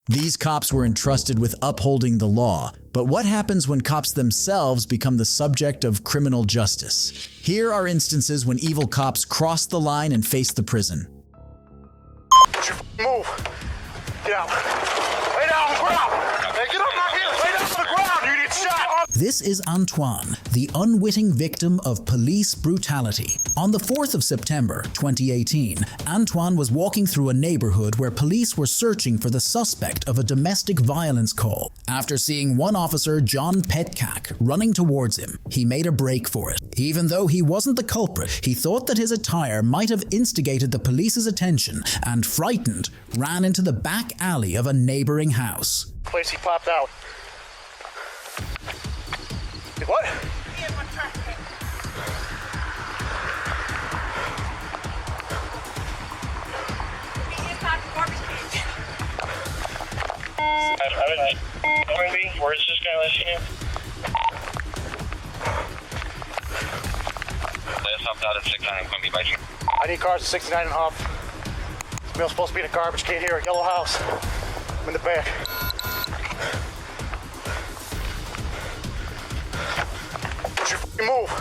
These cops were entrusted with upholding the law, but what happens when cops themselves become the subject of criminal justice? Here are instances when evil cops cross the line and face the prison. Move. Get out. Lay down on the ground. Hey, get up my heels. Lay down on the ground. You get shot. This is Antoine, the unwitting victim of police brutality. On the 4th of September, 2018, Antoine was walking through a neighborhood where police were searching for the suspect of a domestic violence call. After seeing one officer, John Petcack, running towards him, he made a break for it. Even though he wasn't the culprit, he thought that his attire might have instigated the police's attention and, frightened, ran into the back alley of a neighboring house. Place he popped out. What? He had one trash can. He just got the garbage can. Where is this guy last year? There's something out at 69 going to be by you. I need cars at 69 and up. This mail's supposed to be in a garbage can here at Yellow House. I'm in the back. Move.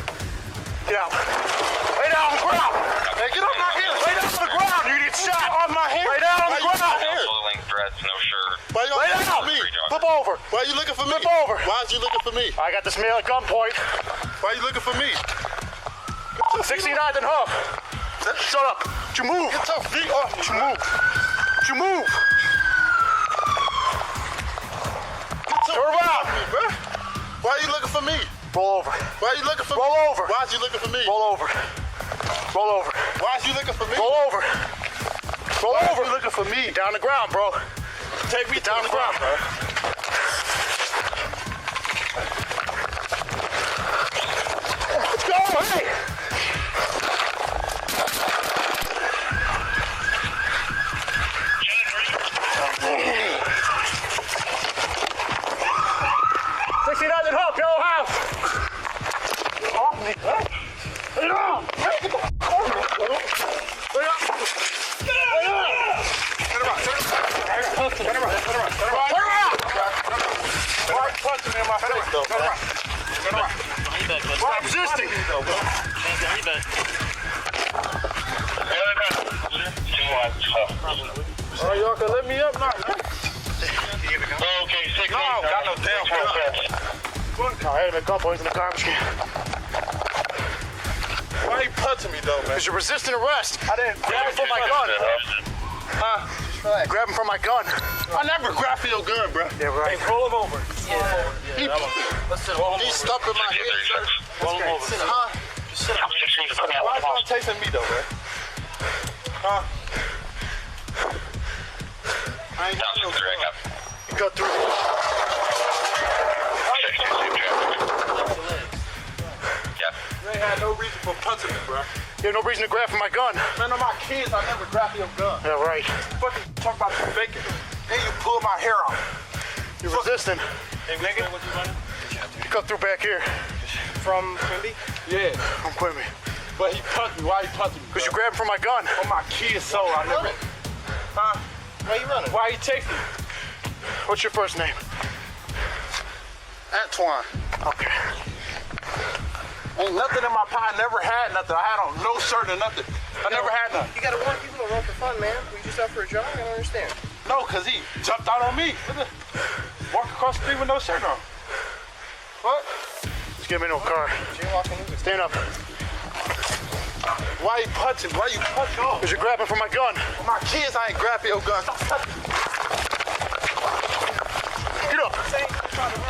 Get out. Lay down on the ground. Hey, get up my heels. Lay down on the ground. You get shot on my hair. Lay down on the ground. No link threads, no shirt. Why you lay down for me? Flip over. Why are you looking for me? Flip over. Why is you looking for me? I got this mail at gunpoint. Why are you looking for me? 69th and Huff. Shut up. Don't you move. Get your feet off. Don't you move. Don't you move. Turn around. Me, bro. Why are you looking for me? Roll over. Why are you looking for me? Roll over. Why is you looking for me? Roll over. Roll over. Why is you looking for me? Roll over. Roll Why over. is you looking for me? Down the ground, bro. Take me Down the ground, bro. Let's go. Hey. Yellow House. Off me. Lay down. Lay down. Lay down. Turn around. Turn around. Turn around. Turn around. Turn around. Why are you punching me in my face, though? Turn around. Turn around. Why are you resisting? Oh, y'all can let me up now, man. Okay, 6 No, got no damn gun. I had him at gunpoint. He's in the garbage can. Why are you punching me, though, man? Because you're resisting arrest. I didn't grab him from my gun. Huh? Grab him from my gun. I never grab for your gun, bro. Yeah, right. Hey, roll him over. He's stopping my head, sir. Roll him over. Huh? Why is y'all chasing me, though, man? Huh? I ain't got no gun. You cut through. You ain't had no reason for punching me, bro. You have no reason to grab for my gun. Man, on my kids, I never grab your gun. Yeah, right. Fucking talk about you faking. Then you pull my hair off. You're resisting. Hey, nigga. What you running? You cut through back here. From Quimby? Yeah. From Quimby. But he punched me. Why he punching me? Because you grabbed from my gun. On my kid's soul, I never. Huh? Why you running? Why you chasing me? What's your first name? Antoine. Okay. Ain't nothing in my pie. Never had nothing. I had on no shirt or nothing. I never had nothing. You gotta warn people to run for fun, man. We just out for a jog. I don't understand. No, because he jumped out on me. Walk across the street with no shirt on. What? Just get me no car. Jaywalking. Stand up. Why you punching? Why you punching? Because you're grabbing from my gun. For my kids, I ain't grabbing your gun. Stop touching me. Get up.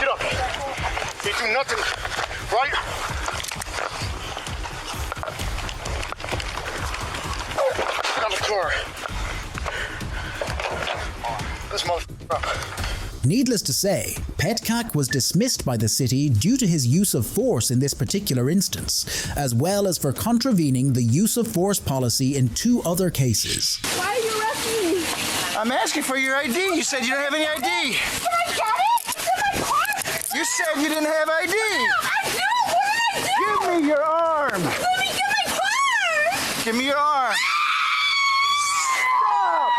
Get up. You do nothing, right? Get on the car. This motherfucker up. Needless to say, Petcack was dismissed by the city due to his use of force in this particular instance, as well as for contravening the use of force policy in 2 other cases. Why are you arresting me? I'm asking for your ID. You said you don't have any ID. Can I get it? It's in my car. You said you didn't have ID. I do. What did I do? Give me your arm. Let me get my car. Give me your arm. Stop.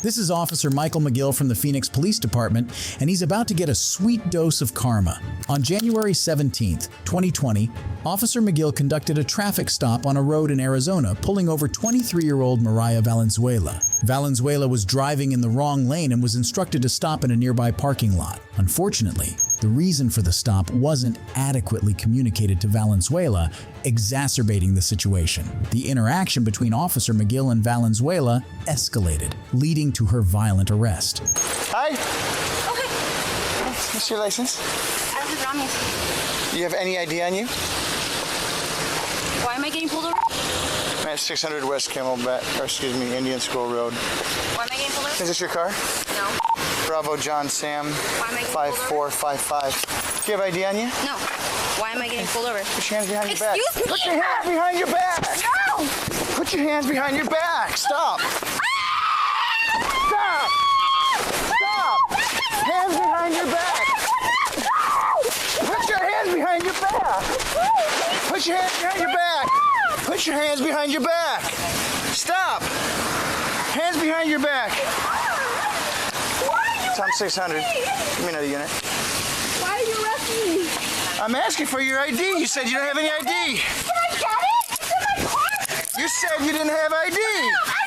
This is Officer Michael McGill from the Phoenix Police Department, and he's about to get a sweet dose of karma. On January 17th, 2020, Officer McGill conducted a traffic stop on a road in Arizona, pulling over 23-year-old Mariah Valenzuela. Valenzuela was driving in the wrong lane and was instructed to stop in a nearby parking lot. Unfortunately, the reason for the stop wasn't adequately communicated to Valenzuela, exacerbating the situation. The interaction between Officer McGill and Valenzuela escalated, leading to her violent arrest. Hi, Okay. what's your license? I don't have Rami's. Do you have any ID on you? Why am I getting pulled over? At 600 West Camelback, or excuse me, Indian School Road. Why am I getting pulled over? Is this your car? No. Bravo John Sam Why am I getting pulled over? 5455. Do you have ID on you? No. Why am I getting pulled over? Put your hands behind your back. Excuse me? Put your hands behind your back. No! Put your hands behind your back. Stop. Stop. Stop. Hands behind your back. Put your hands behind your back. Put your hands behind your back. Put your hands behind your back. Stop. Hands behind your back. Tom 600. Give me another unit. Why are you arresting me? I'm asking for your ID. You said you don't have any ID. Can I get it? It's in my car. You said you didn't have ID. I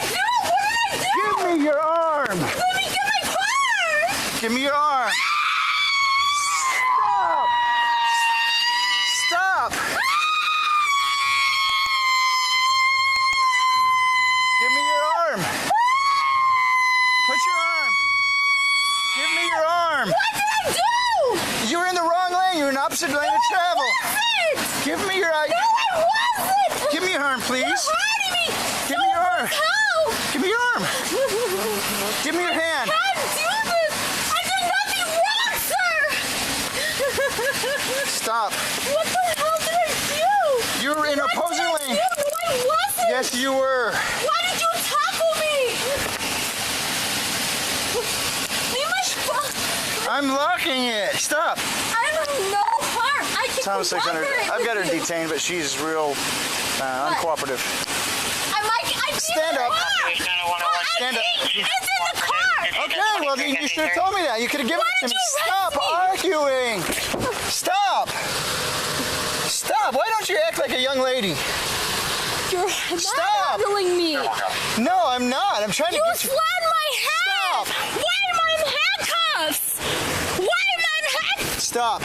do. What did I do? Give me your arm. Let me get my car. Give me your arm. Stop. Stop. Give me your arm. Put your arm. Give me your arm. What did I do? You were in the wrong lane. You were in opposite lane of travel. What? Give me your ID. No, I wasn't. Give me your arm, please. You're hurting me. Give me your arm. Help. Give me your arm. Give me your hand. I can't do this. I did nothing wrong, sir. Stop. What the hell did I do? You were in opposing What lane. did I do? No, I wasn't. Yes, you were. Why did you tackle me? Leave my phone. I'm locking it. Stop. I'm no harm. I can Tom 600. I've got her detained, but she's real uncooperative. I Stand up. Stand up. It's in the car. Okay, well, then you should have told me that. You could have given Why it to did me. you Stop arrest arguing. Stop. Stop. Why don't you act like a young lady? You're Stop. handling me. No, I'm not. I'm trying to You get you. slammed my head. Stop. Why am I in handcuffs? Why am I in handcuffs? Stop.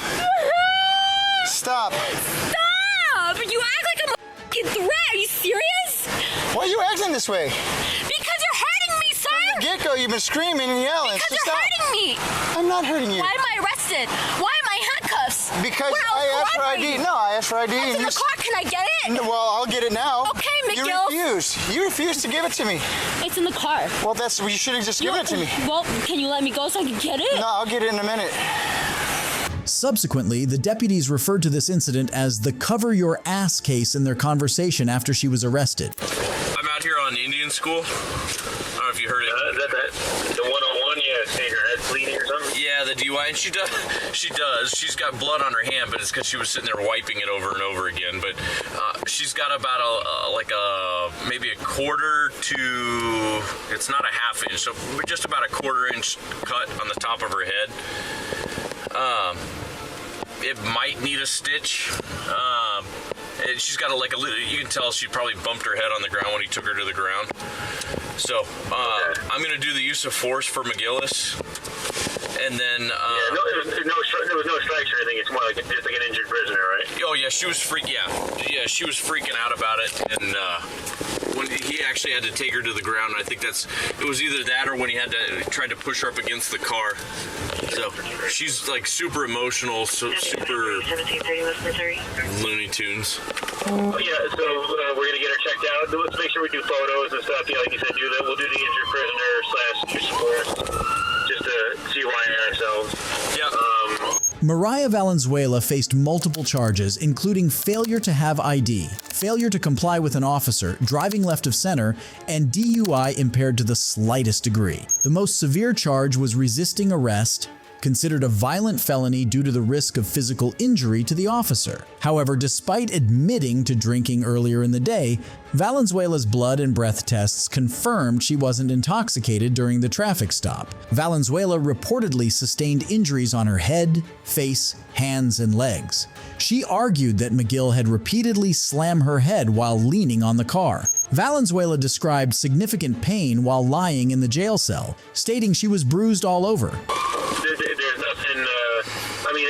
Stop. Stop! You act like I'm a f***ing threat. Are you serious? Why are you acting this way? Because you're hurting me, sir. Get-go, you've been screaming and yelling. Because So you're stop. hurting me. I'm not hurting you. Why am I arrested? Why am I in handcuffs? Because When I was asked for ID. cooperating. No, I asked for ID. It's and in you the car. Can I get it? Well, I'll get it now. Okay, You McGill. refused. You refused to give it to me. It's in the car. Well, you should have just given it to me. Well, can you let me go so I can get it? No, I'll get it in a minute. Subsequently, the deputies referred to this incident as the cover your ass case in their conversation after she was arrested. I'm out here on Indian School. I don't know if you heard it. Is that the 101? Yeah, saying her head's bleeding or something? Yeah, the DUI, and she does. She's got blood on her hand, but it's because she was sitting there wiping it over and over again. But she's got about maybe a quarter to, it's not a half inch, so just about a quarter-inch cut on the top of her head. It might need a stitch. And she's got you can tell she probably bumped her head on the ground when he took her to the ground. So I'm going to do the use of force for McGillis. And then... there was no strikes or anything. It's more like just like an injured prisoner, right? Oh, yeah, she was she was freaking out about it. And when he actually had to take her to the ground, I think it was either that or when he tried to push her up against the car. So she's like super emotional, super Looney Tunes. Oh, yeah, so we're going to get her checked out. Let's make sure we do photos and stuff. Yeah, like you said, we'll do the injured prisoner / support just to see why ourselves. Yeah. Mariah Valenzuela faced multiple charges, including failure to have ID, failure to comply with an officer, driving left of center, and DUI impaired to the slightest degree. The most severe charge was resisting arrest, considered a violent felony due to the risk of physical injury to the officer. However, despite admitting to drinking earlier in the day, Valenzuela's blood and breath tests confirmed she wasn't intoxicated during the traffic stop. Valenzuela reportedly sustained injuries on her head, face, hands, and legs. She argued that McGill had repeatedly slammed her head while leaning on the car. Valenzuela described significant pain while lying in the jail cell, stating she was bruised all over. There's nothing, I mean,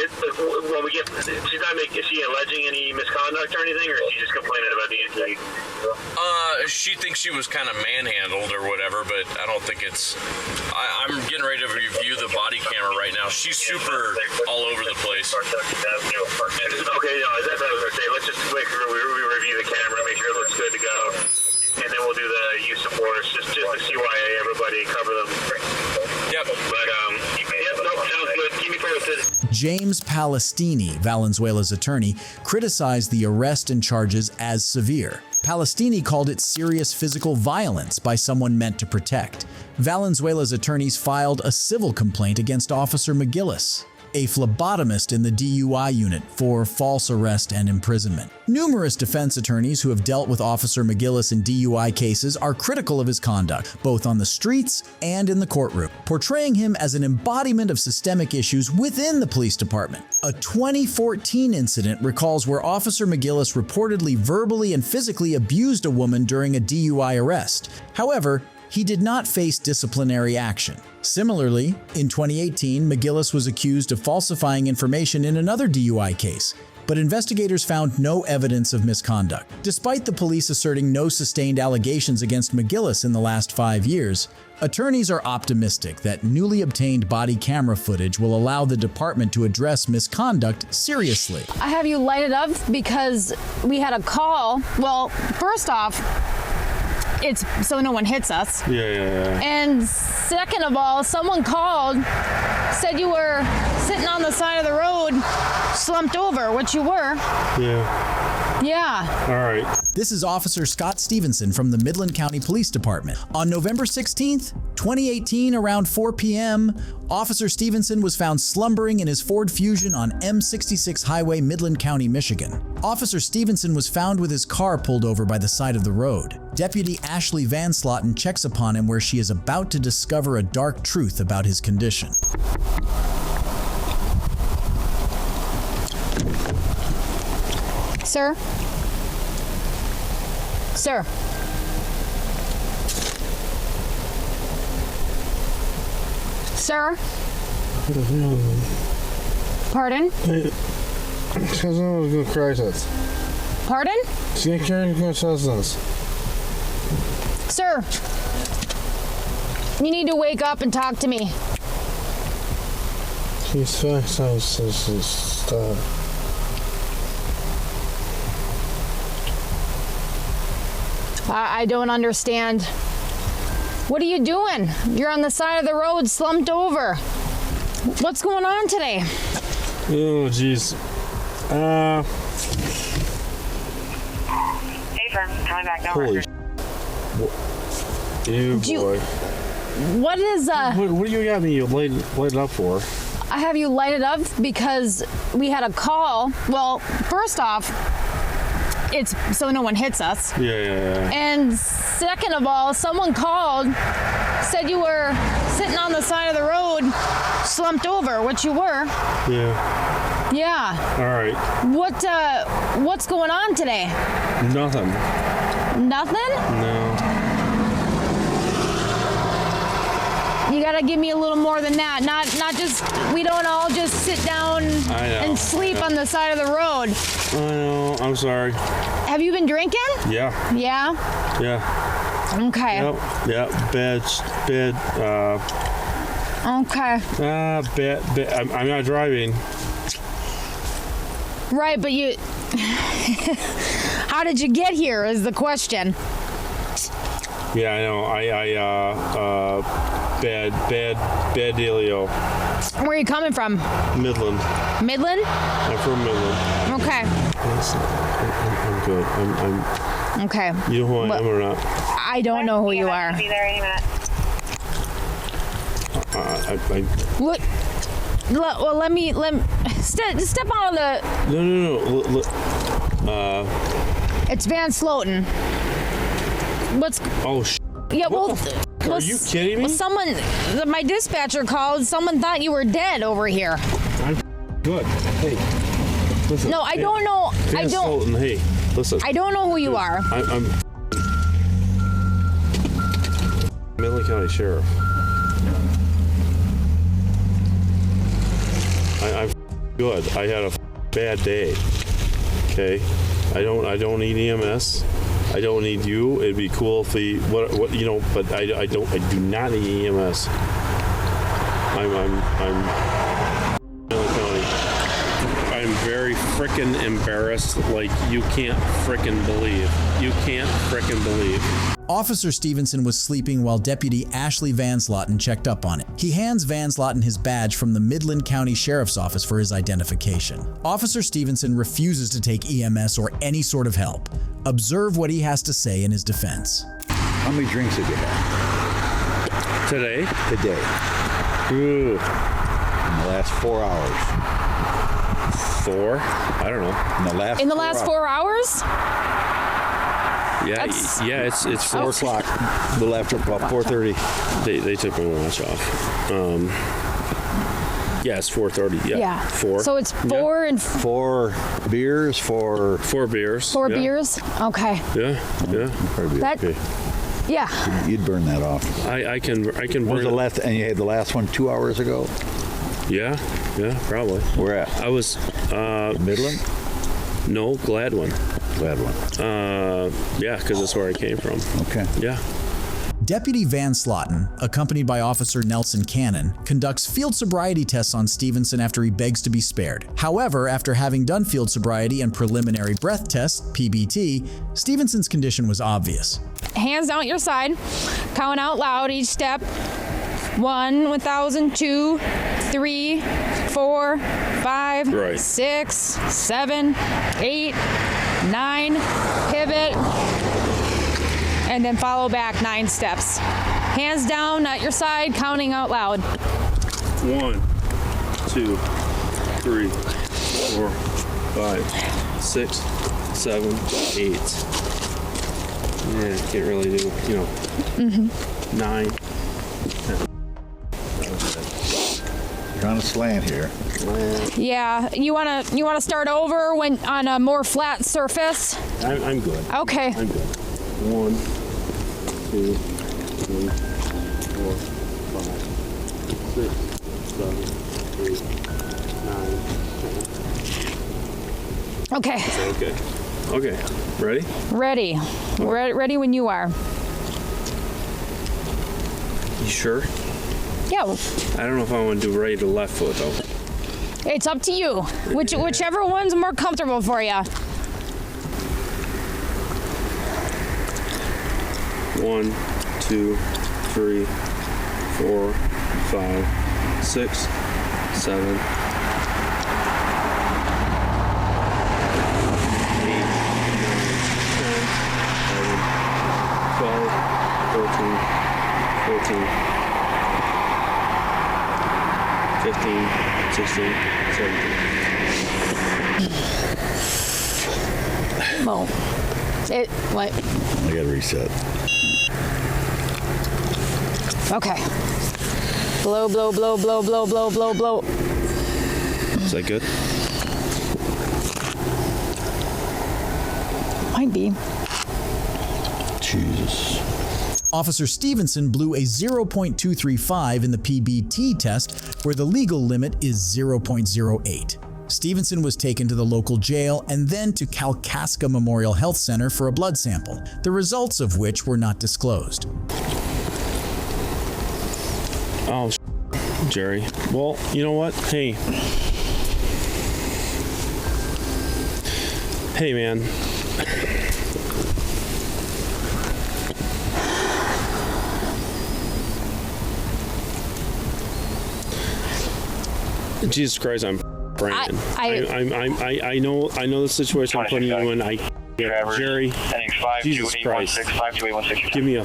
when we get, is she alleging any misconduct or anything, or is she just complaining about the injury? She thinks she was kind of manhandled or whatever, but I don't think it's... I'm getting ready to review the body camera right now. She's super all over the place. Okay, no, that's what I was going to say. Let's just make sure we review the camera, make sure it looks good to go. And then we'll do the use of force, just to see why everybody cover them. Yep. But, sounds good. Keep me posted. James Palestini, Valenzuela's attorney, criticized the arrest and charges as severe. Palestini called it serious physical violence by someone meant to protect. Valenzuela's attorneys filed a civil complaint against Officer McGillis, a phlebotomist in the DUI unit, for false arrest and imprisonment. Numerous defense attorneys who have dealt with Officer McGillis in DUI cases are critical of his conduct, both on the streets and in the courtroom, portraying him as an embodiment of systemic issues within the police department. A 2014 incident recalls where Officer McGillis reportedly verbally and physically abused a woman during a DUI arrest. However, he did not face disciplinary action. Similarly, in 2018, McGillis was accused of falsifying information in another DUI case, but investigators found no evidence of misconduct. Despite the police asserting no sustained allegations against McGillis in the last 5 years, attorneys are optimistic that newly obtained body camera footage will allow the department to address misconduct seriously. I have you lighted up because we had a call. Well, first off, it's so no one hits us. Yeah. And second of all, someone called, said you were sitting on the side of the road, slumped over, which you were. Yeah. All right. This is Officer Scott Stevenson from the Midland County Police Department. On November 16th, 2018, around 4 p.m., Officer Stevenson was found slumbering in his Ford Fusion on M66 Highway, Midland County, Michigan. Officer Stevenson was found with his car pulled over by the side of the road. Deputy Ashley Van Sloten checks upon him where she is about to discover a dark truth about his condition. Sir? Sir? Sir? Pardon? Because I was going to crisis. Pardon? She's going to crisis. Sir? You need to wake up and talk to me. She's stop. I don't understand. What are you doing? You're on the side of the road, slumped over. What's going on today? Oh, jeez. Hey, firm, coming back. No Holy. Boy. What is What do you got me lighted up for? I have you lighted up because we had a call. Well, first off, it's so no one hits us. Yeah. And second of all, someone called, said you were sitting on the side of the road, slumped over, which you were. Yeah. All right. What's going on today? Nothing. Nothing? No. You gotta give me a little more than that. Not just, we don't all just sit down and sleep on the side of the road. I know. I'm sorry. Have you been drinking? Yeah. Yeah? Yeah. Okay. Yep. Bad. Okay. Bad. I'm not driving. Right, but you... How did you get here is the question. Yeah, I know. Bad dealio. Where are you coming from? Midland. Midland? I'm from Midland. Okay. I'm good. I'm. Okay. You know who I am or not? I don't know who you are. Be there any minute. What? let me step out of the. No. It's Van Sloten. What's? Oh, yeah. Well, are you kidding me? Well, my dispatcher called. Someone thought you were dead over here. I'm good. Hey, listen. No, I don't know. Van Sloten, hey, listen. I don't know who you are. I'm Midland County Sheriff. I'm good. I had a bad day. Okay, I don't need EMS. I don't need you. It'd be cool if the what you know, but I do not need EMS. I'm Midland County. I'm very frickin' embarrassed. Like you can't frickin' believe. You can't frickin' believe. Officer Stevenson was sleeping while Deputy Ashley Van Sloten checked up on it. He hands Van Sloten his badge from the Midland County Sheriff's Office for his identification. Officer Stevenson refuses to take EMS or any sort of help. Observe what he has to say in his defense. How many drinks have you had? Today? Today. Ooh. In the last 4 hours. 4? I don't know. In the last 4 hours? Yeah, it's 4 o'clock. A little after about 4:30. They took my watch off. Yeah, it's 4:30. Yeah. 4. So it's 4 and 4 beers. 4 beers. 4 beers. Okay. Yeah. Probably that. Okay. Yeah. You'd burn that off. I can When was burn the last? And you had the last one 2 hours ago. Yeah, probably. Where at? I was Midland. No, Gladwin. Yeah, because that's where I came from. Okay. Yeah. Deputy Van Sloten, accompanied by Officer Nelson Cannon, conducts field sobriety tests on Stevenson after he begs to be spared. However, after having done field sobriety and preliminary breath test, PBT, Stevenson's condition was obvious. Hands down at your side. Count out loud each step. 1, 1,000, 2, 3, 4, 5, Right. 6, 7, 8, 9. Pivot. And then follow back 9 steps. Hands down at your side, counting out loud. 1, 2, 3, 4, 5, 6, 7, 8. Yeah, can't really do, 9. 10. You're on a slant here. Yeah, you wanna start over when on a more flat surface? I'm good. Okay. I'm good. 1, 2, 3, 4, 5, 6, 7, 8, 9, 10. Okay. Okay. Ready? Ready. Ready when you are. You sure? Yeah. I don't know if I want to do right or left foot though. It's up to you. Whichever one's more comfortable for you. 1, 2, 3, 4, 5, 6, 7, 8, 9, 10, 11, 12, 13, 14, 15, 16, 17. Well, what? I got to reset. Okay. Blow, blow, blow, blow, blow, blow, blow, blow. Is that good? Might be. Jesus. Officer Stevenson blew a 0.235 in the PBT test, where the legal limit is 0.08. Stevenson was taken to the local jail and then to Kalkaska Memorial Health Center for a blood sample, the results of which were not disclosed. Oh, Jerry. Well, you know what? Hey, man. Jesus Christ, I'm Brandon. I know the situation I'm putting you in. Jerry, Jesus Christ, give me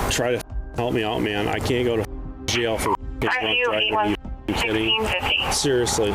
try to help me out, man. I can't go to jail for drunk driving. Kenny. 1650. Seriously.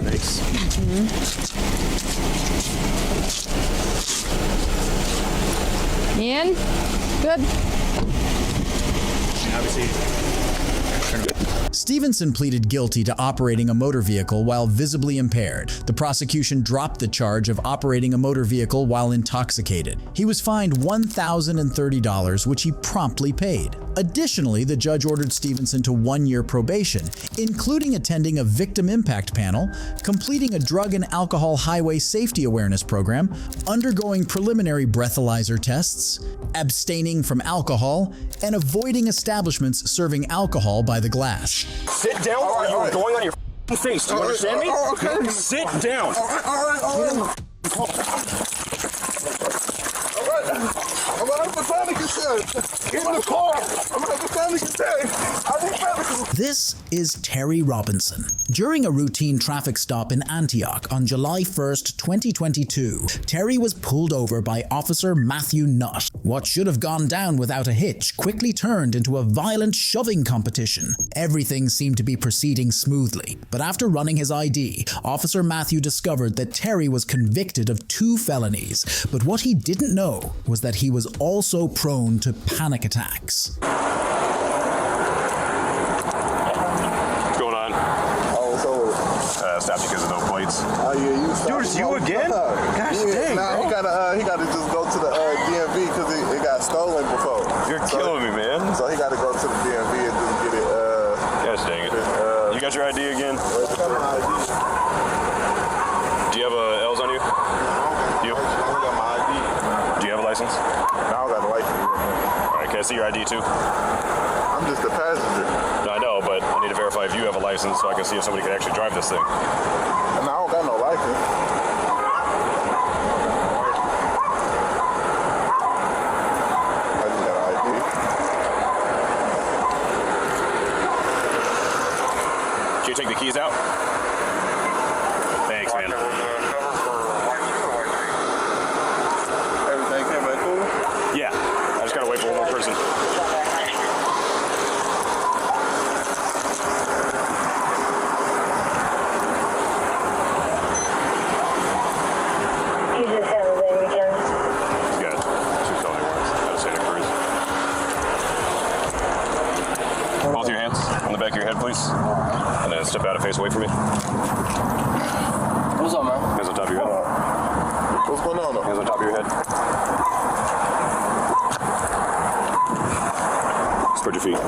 Nice. Ian? Good. Stevenson pleaded guilty to operating a motor vehicle while visibly impaired. The prosecution dropped the charge of operating a motor vehicle while intoxicated. He was fined $1,030, which he promptly paid. Additionally, the judge ordered Stevenson to 1-year probation, including attending a victim impact panel, completing a drug and alcohol highway safety awareness program, undergoing preliminary breathalyzer tests, abstaining from alcohol, and avoiding establishments serving alcohol by the glass. Sit down or you are going on your face. Do you understand me? Okay. Sit down. All right. I'm gonna have a panic attack. Get in the car. I'm gonna have a panic attack. I need panic. This is Terry Robinson. During a routine traffic stop in Antioch on July 1st, 2022, Terry was pulled over by Officer Matthew Nutt. What should have gone down without a hitch quickly turned into a violent shoving competition. Everything seemed to be proceeding smoothly, but after running his ID, Officer Matthew discovered that Terry was convicted of 2 felonies, but what he didn't know was that he was also prone to panic attacks. Stopped because of no plates. Oh yeah, you stopped. Dude, it's you again? Gosh dang, nah, bro. he gotta just go to the DMV because it got stolen before. You're killing me, man. So he gotta go to the DMV and just get it. Gosh dang it. You got your ID again? Do you have L's on you? You? I don't got my ID. Do you have a license? No, I don't got a license. Alright, can I see your ID too? I'm just a passenger. No, I know, but I need to verify if you have a license so I can see if somebody can actually drive this thing. And I don't got no license. I just got an ID. Can you take the keys out? Thanks, man. Everything came back cool? Yeah, I just gotta wait for one more person. Both your hands on the back of your head, please. And then step out and face away from me. What's up, man? Hands on top of your head. What's going on though? Hands on top of your head. Spread your feet.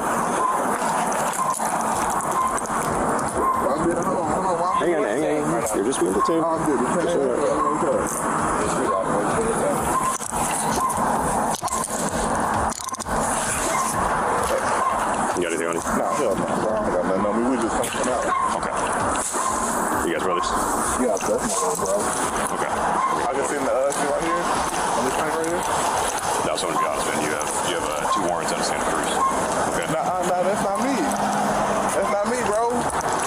Hang on. You're just being detained. I'm good. You got anything on you? No, hell no, bro. I don't got nothing on me. We just coming out. Okay. You guys brothers? Yeah, that's my little bro. Okay. I can see the shit right here. On this tank right here. Now, so to be honest, man, you have 2 warrants out of Santa Cruz. Okay. No, that's not me. That's not me, bro.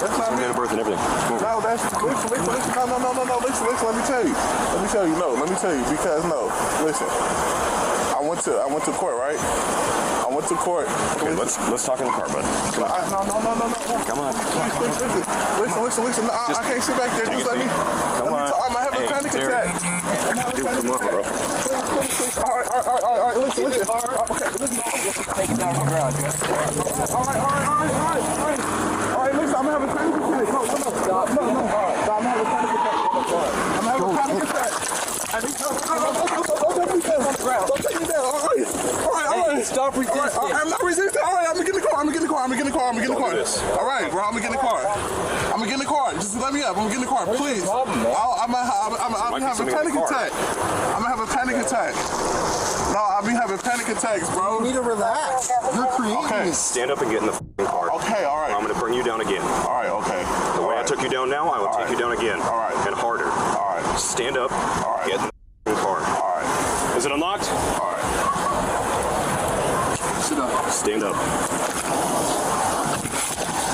That's not me. Date of birth and everything. Cool. No, that's listen. No. Listen. Let me tell you. Because listen. I went to court, right? I went to court. Okay, let's talk in the car, bud. Come on. No. Come on. Listen. No, I can't sit back there. Just let me. Come on. I'm gonna have a panic attack. Dude, come on, bro. All right. Listen. Okay, listen. Take it down on the ground. All right. Listen, I'm gonna have a panic attack. No. I'm gonna have a panic attack. I need help. Don't take me down. All right. Stop resisting. I'm not resisting. All right, I'm gonna get in the car. All right, bro, I'm gonna get in the car. Just let me up. I'm gonna get in the car, please. I'm gonna have a panic attack. I'm gonna have a panic attack. No, I'll be having panic attacks, bro. You need to relax. You're creating this. Stand up and get in the car. Okay, all right. I'm going to bring you down again. All right, okay. The way I took you down now, I will take you down again. again. All right. And harder. All right. Stand up. All right. Get in the car. All right. Is it unlocked? All right. Sit up. Stand up.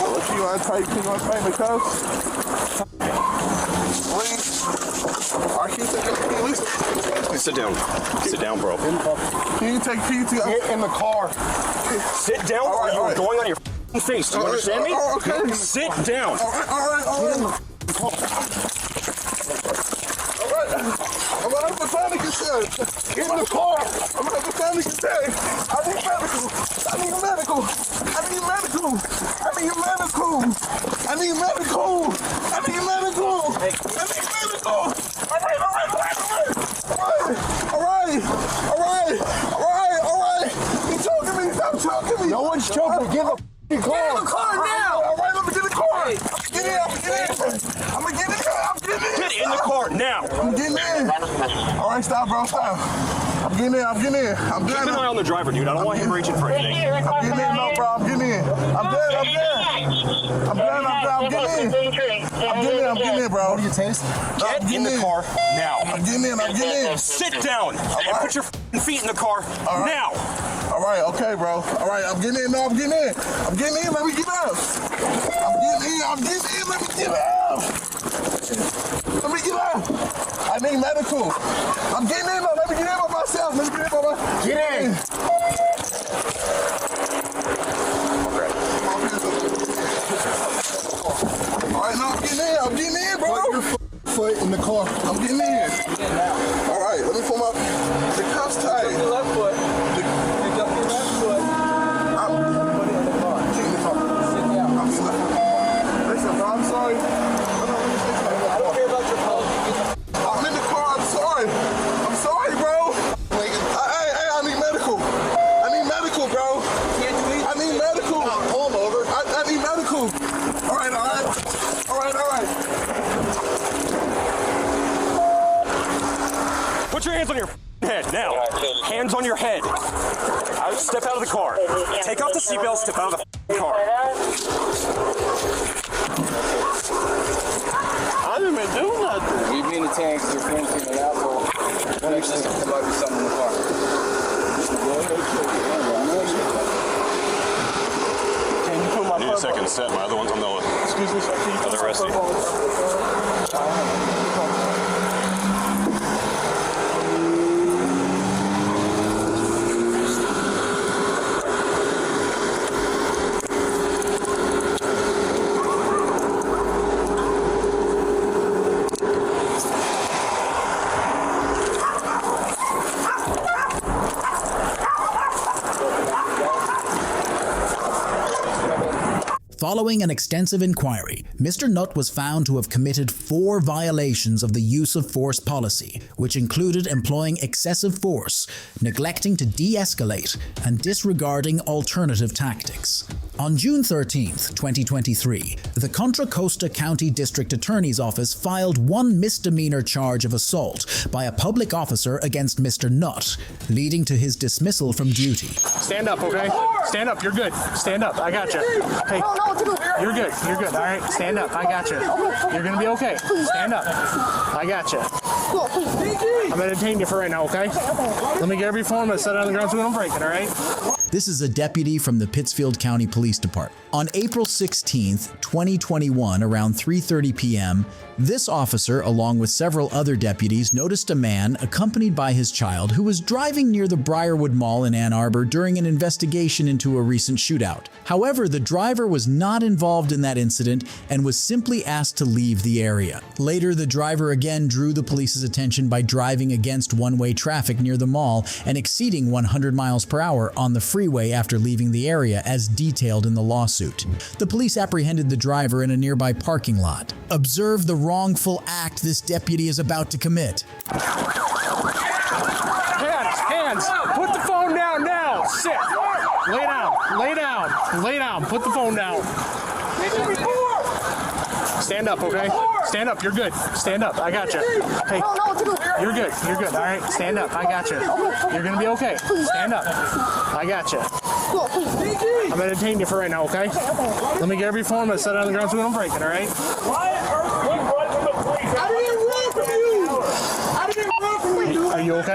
What you want to take the cuffs? Please. All right, can you take the police? Sit down. Sit down, bro. Can you take PT? Get in the car. Sit down or you're going on your face. Do you understand me? Okay. Sit down. All right. I'm gonna have a panic attack. Get in the car. I'm gonna have a panic attack. I need medical. I need medical. I need medical. I need medical. I need medical. I need medical. I need medical. All right. You're choking me. Stop choking me. No one's choking. Give a Get in the car now! All right, let me get in the car. I'm getting in. Get in the car now. I'm getting in. All right, stop, bro. Stop. I'm getting in. Keep an eye on the driver, dude. I don't want him reaching for anything. I'm getting in, no, bro. I'm getting in. I'm getting in, bro. What do you taste? Get in the car now. I'm getting in. Sit down and put your feet in the car now. All right, okay, bro. All right, I'm getting in. No, I'm getting in. Let me get up. Let me get up. I need medical. I'm getting in, though. Let me get in by myself. Get in. All right, no, I'm getting in, bro. Put your foot in the car. I'm getting in. All right, let me pull the cuffs tight. Pick up your left foot. Pick up your left foot. Put it in the car. Get in the car. Sit down. Listen, bro, I'm sorry. I don't care about your apology. I'm in the car. I'm sorry, bro. Hey, I need medical. Bro. I need medical. Pull him over. I need medical. All right. Put your hands on your head now. Hands on your head. Step out of the car. Take off the seatbelt. Step out of the car. I didn't even do nothing. Give me the tanks. You're pointing it out, bro. Actually, there might be something in the car. Can you put my I need a second set. My other one's on the Excuse me, sir. Can you put other resting. Following an extensive inquiry, Mr. Nutt was found to have committed 4 violations of the use of force policy, which included employing excessive force, neglecting to de-escalate, and disregarding alternative tactics. On June 13, 2023, the Contra Costa County District Attorney's Office filed 1 misdemeanor charge of assault by a public officer against Mr. Nutt, leading to his dismissal from duty. Stand up, okay? Stand up. You're good. Stand up. I got you. Hey, you're good. You're good. All right, stand up. I got you. You're gonna be okay. Stand up. I got you. I'm gonna detain you for right now, okay? Let me get every form and set it on the ground so we don't break it, all right? This is a deputy from the Pittsfield County Police Department. On April 16, 2021, around 3:30 p.m., this officer, along with several other deputies, noticed a man accompanied by his child who was driving near the Briarwood Mall in Ann Arbor during an investigation into a recent shootout. However, the driver was not involved in that incident and was simply asked to leave the area. Later, the driver again drew the police's attention by driving against one-way traffic near the mall and exceeding 100 miles per hour on the freeway after leaving the area, as detailed in the lawsuit. The police apprehended the driver in a nearby parking lot. Observe the wrongful act this deputy is about to commit. Hands. Put the phone down now. Sit. Lay down. Put the phone down. Stand up, okay? Stand up. You're good. Stand up. I got you. Hey, you're good. All right, stand up. I got you. You're gonna be okay. Stand up. I got you. I'm gonna detain you for right now, okay? Let me get every form and set it on the ground so we don't break it, all right?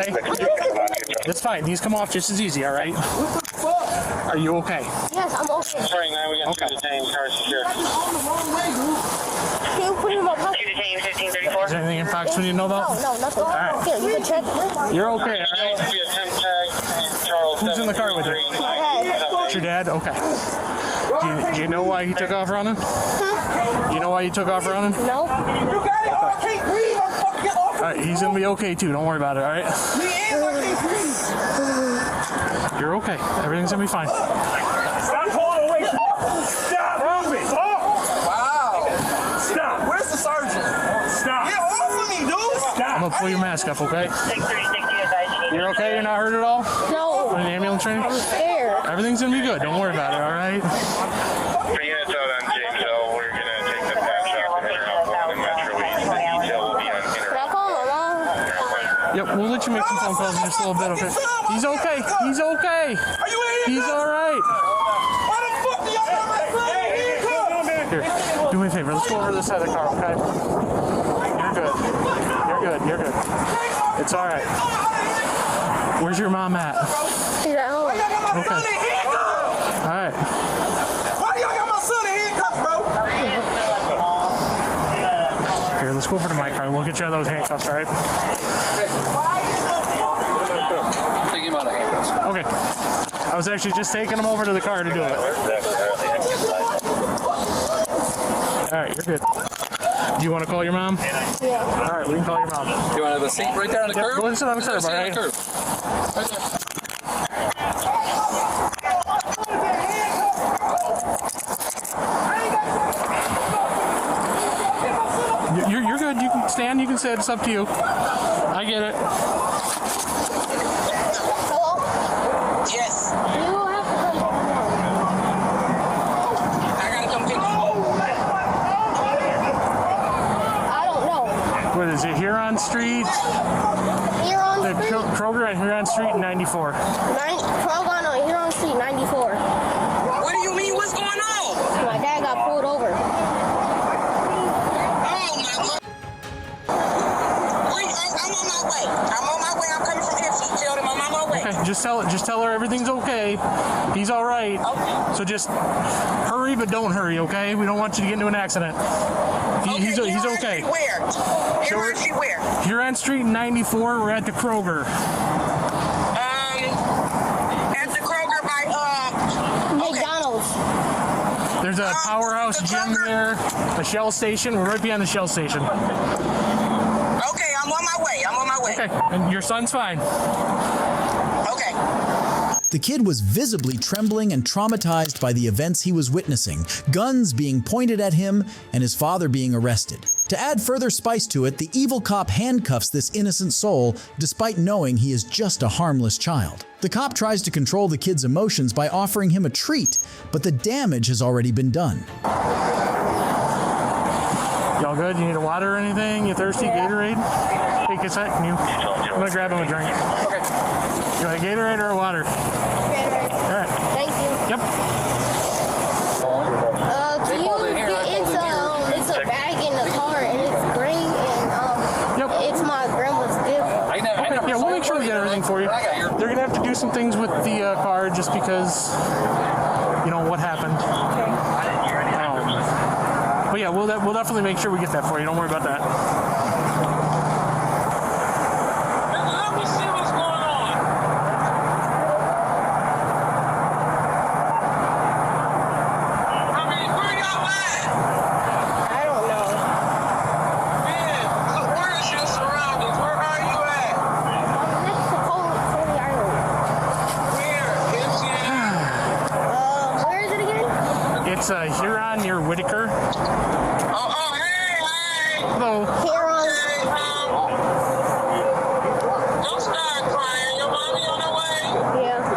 okay? It's fine. These come off just as easy, all right? Are you okay? Yes, I'm okay. Spring 9, we got Okay. two detained, car secure. Can you put him up? Two detained, 1534. Is there anything in Fox we need to know about? No, nothing. right. Here, you can check. You're okay, all right? Who's in the car with you? It's your dad? Okay. Do you know why he took off running? You know why he took off running? No. All right, he's gonna be okay too. Don't worry about it. All right. You're okay. Everything's gonna be fine. Stop pulling away from me. Stop moving. Oh! Wow. Stop. Where's the sergeant? Stop. Get off of me, dude. Stop. I'm gonna pull your mask up, okay? 636, You're okay? You're not hurt at all? No. In the ambulance training? I'm scared. Everything's gonna be good. Don't worry about it. All right. For units out on James L, we're going to take the pass shop to Interalcohol and Metro East. The detail will be on Can I call my mom? Yep, we'll let you make some phone calls in just a little bit, okay? He's okay. He's okay. Are you in here? He's all right. Why the fuck do y'all have my son in here? Here, do me a favor. Let's go over to the side of the car, okay? You're good. You're good. You're good. It's all right. Where's your mom at? She's at home. Okay. All right. Why do y'all got my son in handcuffs, bro? Here, let's go over to my car. We'll get you out of those handcuffs, all right? Take him out of handcuffs. Okay. I was actually just taking him over to the car to do it. All right, you're good. Do you want to call your mom? Yeah. All right, we can call your mom. You want to have a seat right there on the curb? Go ahead and sit on the curb, all right? Right there. You're good. You can stand. You can sit. It's up to you. I get it. Hello? Yes. You have to come back home. I gotta come pick you up. I don't know. What is it? Huron Street? Here on The Street. Kroger on Huron Street, 94. Krogan on here on Street 94. What do you mean? What's going on? My dad got pulled over. Oh my God. Wait, I'm on my way. I'm on my way. I'm coming from here. So tell them I'm on my way. Okay, just tell her everything's okay. He's all right. Okay. So just hurry, but don't hurry, okay? We don't want you to get into an accident. He's okay. Where? Huron Street where? Huron Street, 94. We're at the Kroger. At the Kroger by McDonald's. There's a powerhouse the gym Kroger. there, a Shell station. We're right behind the Shell station. Okay, I'm on my way. I'm on my way. Okay, and your son's fine. Okay. The kid was visibly trembling and traumatized by the events he was witnessing, guns being pointed at him and his father being arrested. To add further spice to it, the evil cop handcuffs this innocent soul despite knowing he is just a harmless child. The cop tries to control the kid's emotions by offering him a treat, but the damage has already been done. Y'all good? You need a water or anything? You thirsty? Gatorade? Take a sec. I'm gonna grab him a drink. Okay. You want a Gatorade or a water? All right. Thank you. Yep. Can you it's a bag in the car and it's green and Yep. it's my grandma's gift. Okay, yeah, we'll make sure we get everything for you. They're gonna have to do some things with the car just because, you know, what happened. But yeah, we'll definitely make sure we get that for you. Don't worry about that. Let me see what's going on. I mean, where y'all at? I don't know. Man, where is your surroundings? Where are you at? I'm next to Coney Island. Where? Where is it again? It's Huron near Whitaker. Hey. Hello. Here on Don't start crying. Your mommy on her way. Yeah.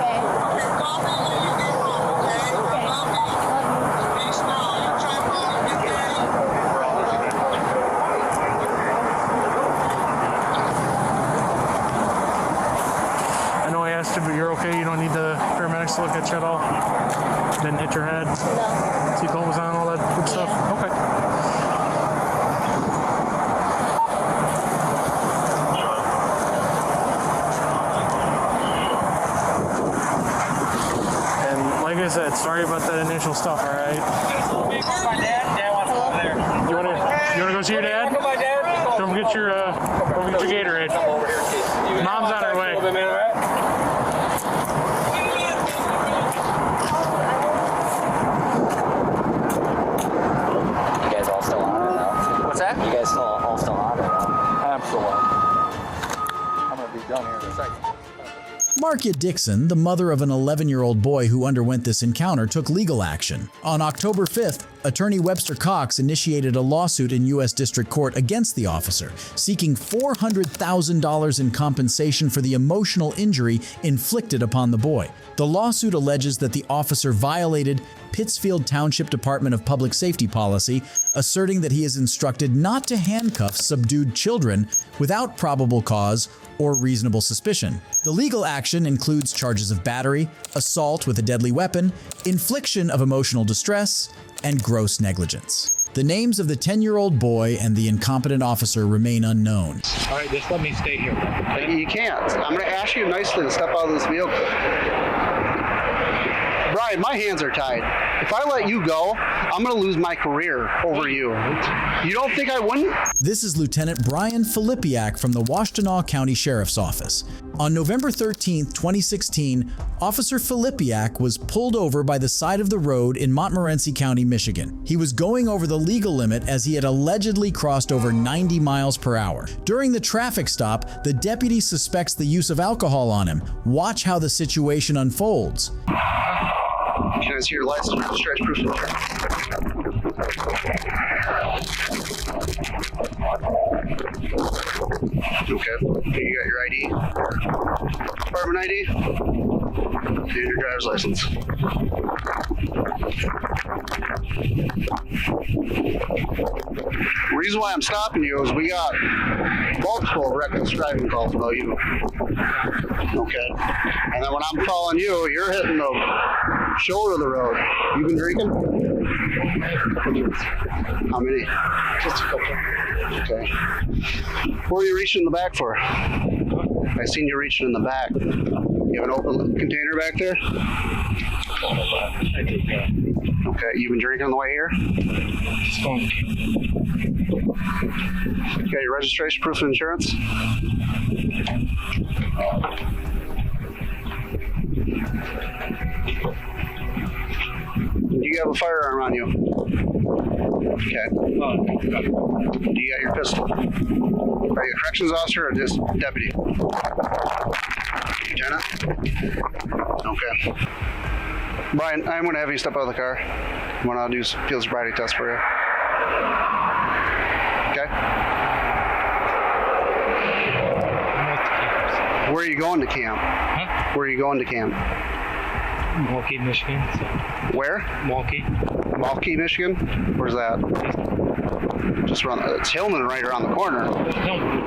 Okay. Call me when you get home, okay? Love you. Be strong. You try to get there. I know I asked you, but you're okay. You don't need the paramedics to look at you at all. Didn't hit your head. No. Seatbelt was on, all that good stuff. your dad? Don't forget your Gatorade. Mom's on her way. You guys all still on or no? What's that? You guys all still on or no? I'm still on. I'm gonna be done here in a second. Marcia Dixon, the mother of an 11-year-old boy who underwent this encounter, took legal action. On October 5th, attorney Webster Cox initiated a lawsuit in U.S. District Court against the officer, seeking $400,000 in compensation for the emotional injury inflicted upon the boy. The lawsuit alleges that the officer violated Pittsfield Township Department of Public Safety policy, asserting that he is instructed not to handcuff subdued children without probable cause or reasonable suspicion. The legal action includes charges of battery, assault with a deadly weapon, infliction of emotional distress, and gross negligence. The names of the 10-year-old boy and the incompetent officer remain unknown. All right, just let me stay here. You can't. I'm going to ask you nicely to step out of this vehicle. Brian, my hands are tied. If I let you go, I'm going to lose my career over you. You don't think I wouldn't? This is Lieutenant Brian Filipiak from the Washtenaw County Sheriff's Office. On November 13, 2016, Officer Filipiak was pulled over by the side of the road in Montmorency County, Michigan. He was going over the legal limit as he had allegedly crossed over 90 miles per hour. During the traffic stop, the deputy suspects the use of alcohol on him. Watch how the situation unfolds. Can I see your license and registration proof of Okay. You got your ID? Department ID? And your driver's license. The reason why I'm stopping you is we got multiple reckless driving calls about you. Okay. And then when I'm calling you, you're hitting the shoulder of the road. You been drinking? How many? Just a couple. Okay. What were you reaching in the back for? I seen you reaching in the back. You have an open container back there? I did that. Okay. You been drinking on the way here? Just going. You got your registration, proof of insurance? Do you have a firearm on you? Okay. Do you got your pistol? Are you a corrections officer or just deputy? Lieutenant? Okay. Brian, I'm going to have you step out of the car. I'm going to do a field sobriety test for you. Okay? Where are you going to camp? Huh? Where are you going to camp? Milwaukee, Michigan. So. Where? Milwaukee. Milwaukee, Michigan? Where's that? Just around. It's Hillman right around the corner. Hillman.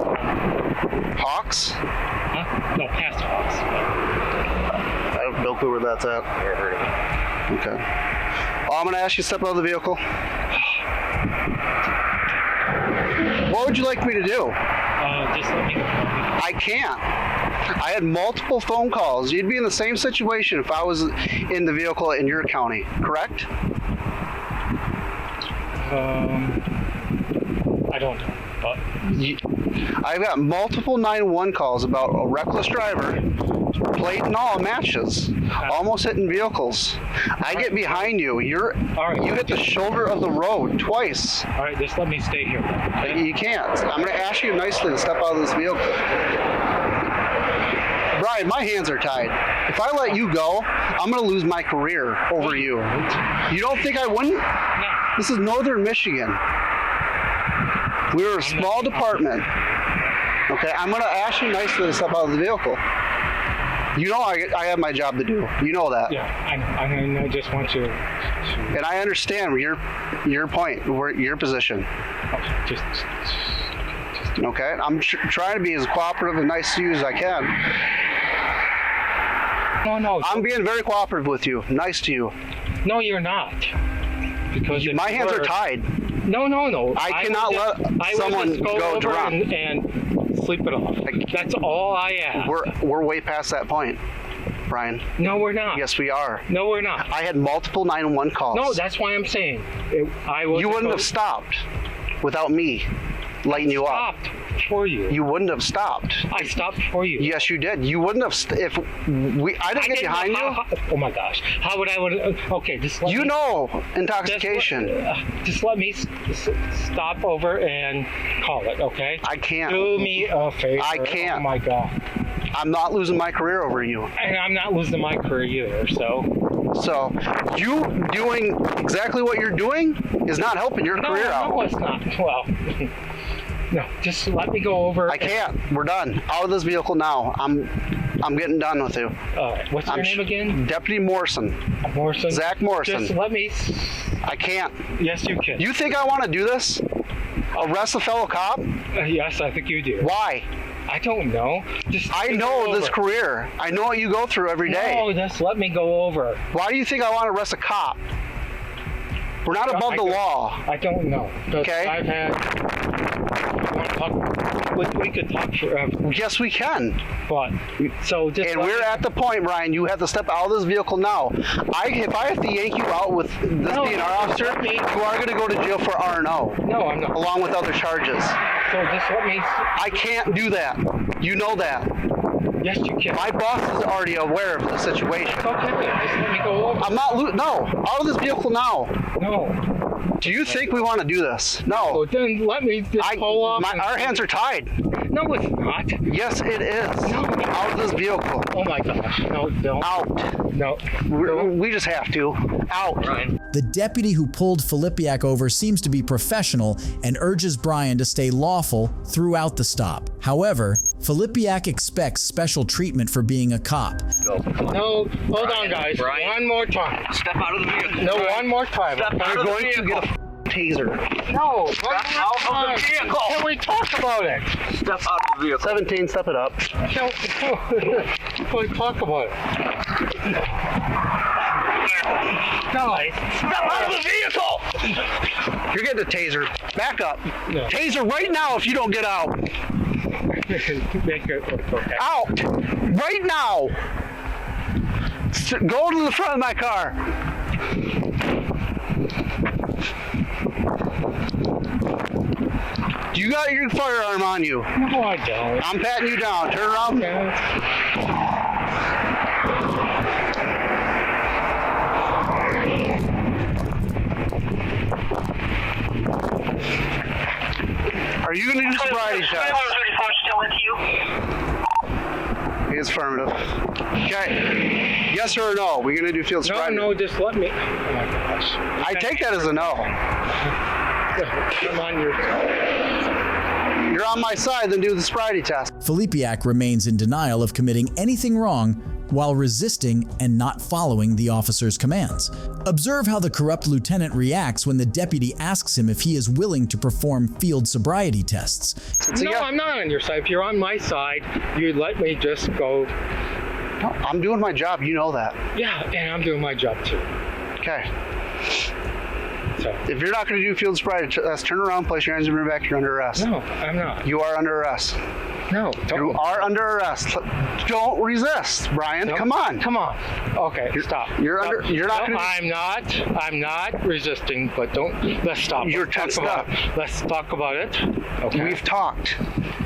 Hawks? Huh? No, past Hawks. I have no clue where that's at. Never heard of it. Okay. Well, I'm going to ask you to step out of the vehicle. What would you like me to do? Just let me go. I can't. I had multiple phone calls. You'd be in the same situation if I was in the vehicle in your county, correct? I don't know, but I've got multiple 911 calls about a reckless driver, plate and all matches, almost hitting vehicles. I get behind you. You hit the shoulder of the road twice. All right, just let me stay here. Okay? You can't. I'm going to ask you nicely to step out of this vehicle. Brian, my hands are tied. If I let you go, I'm going to lose my career over you. You don't think I wouldn't? No. This is Northern Michigan. We're a small department. Okay, I'm going to ask you nicely to step out of the vehicle. You know I have my job to do. You know that. Yeah, I just want you to... And I understand your point, your position. Just okay, I'm trying to be as cooperative and nice to you as I can. No. I'm being very cooperative with you. Nice to you. No, you're not. Because my hands are tied. No. I cannot let someone go drunk and sleep it off. That's all I ask. We're way past that point, Brian. No, we're not. Yes, we are. No, we're not. I had multiple 911 calls. No, that's why I'm saying. You wouldn't have stopped. without me lighting you up. Stopped for you. You wouldn't have stopped. I stopped for you. Yes, you did. You wouldn't have if I didn't get behind you. Oh my gosh! How would I? Okay, just let me. You know, intoxication. Just let me stop over and call it. Okay. I can't. Do me a favor. I can't. Oh my God. I'm not losing my career over you. And I'm not losing my career either. So you doing exactly what you're doing is not helping your career out. No, it's not. Well, no, just let me go over. I can't. We're done. Out of this vehicle now. I'm getting done with you. All right. What's your name again? Deputy Morrison. Morrison? Zach Morrison. Just let me. I can't. Yes, you can. You think I want to do this? Arrest a fellow cop? Yes, I think you do. Why? I don't know. I know this career. I know what you go through every day. No, just let me go over. Why do you think I want to arrest a cop? We're not above the law. I don't know. Okay. I've had. We could talk forever. Yes, we can. But so just. And we're at the point, Brian. You have to step out of this vehicle now. If I have to yank you out with this being our officer, you are going to go to jail for R&O. No, I'm not. Along with other charges. So just let me. I can't do that. You know that. Yes, you can. My boss is already aware of the situation. It's okay. Just let me go over. I'm not. No, out of this vehicle now. No. Do you think we want to do this? No. Well, then let me just pull off. Our hands are tied. No, it's not. Yes, it is. No. Out of this vehicle. Oh my gosh. No, don't. Out. No. We just have to. Out. Ryan. The deputy who pulled Filipiak over seems to be professional and urges Brian to stay lawful throughout the stop. However, Filipiak expects special treatment for being a cop. No, hold on, guys. Brian. One more time. Step out of the vehicle. No, one more time. Step out of the vehicle. You're going to get a taser. No, Step out of the vehicle. Can we talk about it? Step out of the vehicle. 17, step it up. Can we talk about it? Guys, step out of the vehicle! You're getting a taser. Back up. No. Taser right now if you don't get out. Okay. Out! Right now! Go to the front of my car. You got your firearm on you. No, I don't. I'm patting you down. Turn around. Are you going to do sobriety test? He is affirmative. Okay. Yes or no? We're going to do field sobriety. No, just let me. Oh my gosh. I take that as a no. I'm on your side. You're on my side, then do the sobriety test. Filipiak remains in denial of committing anything wrong while resisting and not following the officer's commands. Observe how the corrupt lieutenant reacts when the deputy asks him if he is willing to perform field sobriety tests. No, I'm not on your side. If you're on my side, you'd let me just go. I'm doing my job. You know that. Yeah, and I'm doing my job too. Okay. So. If you're not going to do field sobriety test, turn around, place your hands in your back. You're under arrest. No, I'm not. You are under arrest. No, don't. You are under arrest. Don't resist, Brian. Nope. Come on. Come on. Okay, stop. You're stop. under. You're not. No, gonna... I'm not resisting. But don't. Let's stop. You're tensed up. Let's talk about it. Okay. We've talked.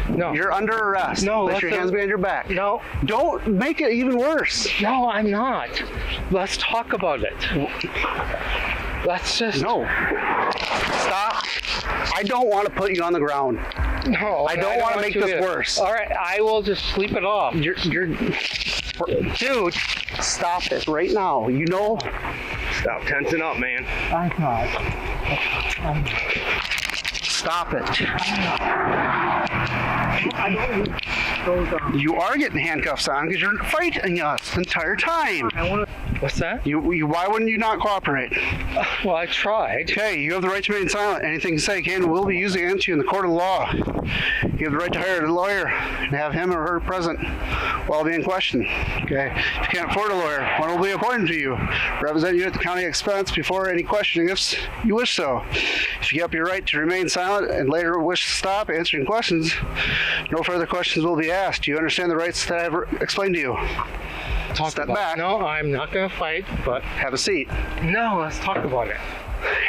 No. You're under arrest. No. Place your hands behind your back. No. Don't make it even worse. No, I'm not. Let's talk about it. Let's just. No. Stop. I don't want to put you on the ground. No. I don't want to make this worse. All right, I will just sleep it off. You're. Dude, stop it right now. You know. Stop tensing up, man. I'm not. Stop it. I don't. You are getting handcuffs on because you're fighting us the entire time. What's that? Why wouldn't you not cooperate? Well, I tried. Okay, you have the right to remain silent. Anything you say can and will be used against you in the court of law. You have the right to hire a lawyer and have him or her present while being questioned. Okay, if you can't afford a lawyer, one will be appointed to you. Represent you at the county expense before any questioning if you wish so. If you give up your right to remain silent and later wish to stop answering questions, no further questions will be asked. Do you understand the rights that I have explained to you? Step back. No, I'm not going to fight, but... Have a seat. No, let's talk about it.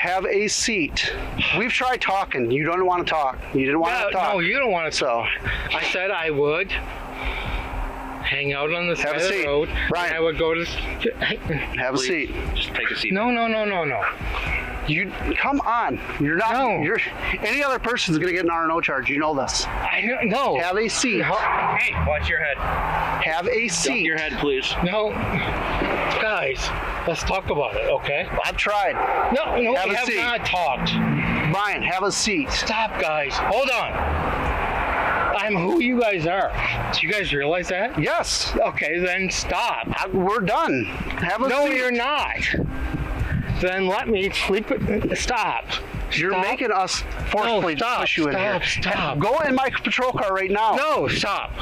Have a seat. We've tried talking. You don't want to talk. You didn't want to talk. No, you don't want to. So I said I would hang out on the side of the road. Brian, I would go to. Have a seat. Just take a seat. No. You come on. You're not. No. You're. Any other person's gonna get an R&O charge. You know this. I know. Have a seat. Hey, watch your head. Have a seat. Drop your head, please. No. Guys, let's talk about it, okay? I've tried. No, we have not talked. Brian, have a seat. Stop, guys. Hold on. I'm who you guys are. Do you guys realize that? Yes. Okay, then stop. We're done. Have a seat. No, you're not. Then let me sleep. Stop. You're making us forcefully push you in here. Stop. Go in my patrol car right now. No, stop.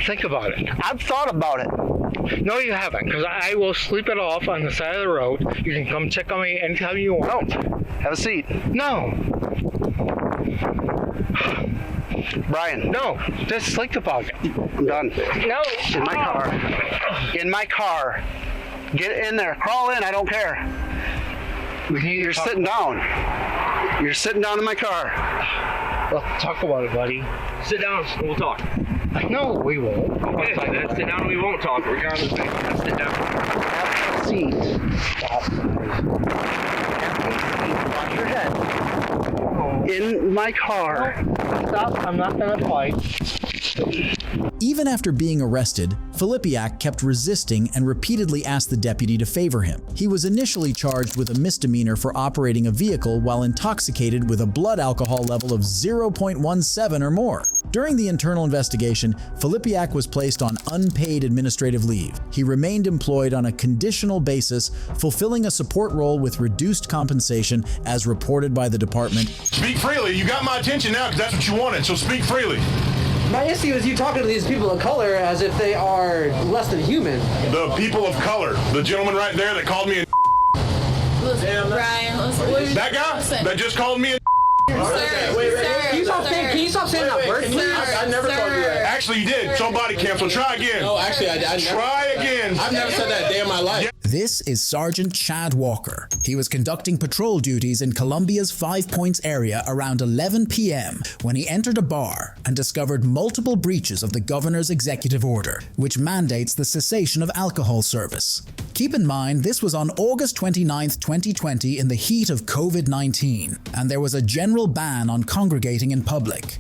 Think about it. I've thought about it. No, you haven't, because I will sleep it off on the side of the road. You can come check on me anytime you want. No. Have a seat. No. Brian. No. Just think about it. I'm done. No. In my car. In my car. Get in there. Crawl in. I don't care. You're sitting down. You're sitting down in my car. Let's talk about it, buddy. Sit down and we'll talk. No, we won't. Okay, let's sit down and we won't talk, regardless. Let's sit down. Have a seat. Stop. Watch your head. In my car. Stop. I'm not going to fight. Even after being arrested, Filipiak kept resisting and repeatedly asked the deputy to favor him. He was initially charged with a misdemeanor for operating a vehicle while intoxicated with a blood alcohol level of 0.17 or more. During the internal investigation, Filipiak was placed on unpaid administrative leave. He remained employed on a conditional basis, fulfilling a support role with reduced compensation as reported by the department. Speak freely. You got my attention now because that's what you wanted, so speak freely. My issue is you talking to these people of color as if they are less than human. The people of color. The gentleman right there that called me a Listen, Brian, listen. that guy that just called me a Sir, Can you stop saying that word, please? I never told you that. Actually, you did. So body cam, so try again. No, actually, I never. Try again. I've never said that a day in my life. This is Sergeant Chad Walker. He was conducting patrol duties in Columbia's 5 Points area around 11 p.m. when he entered a bar and discovered multiple breaches of the governor's executive order, which mandates the cessation of alcohol service. Keep in mind, this was on August 29, 2020, in the heat of COVID-19, and there was a general ban on congregating in public.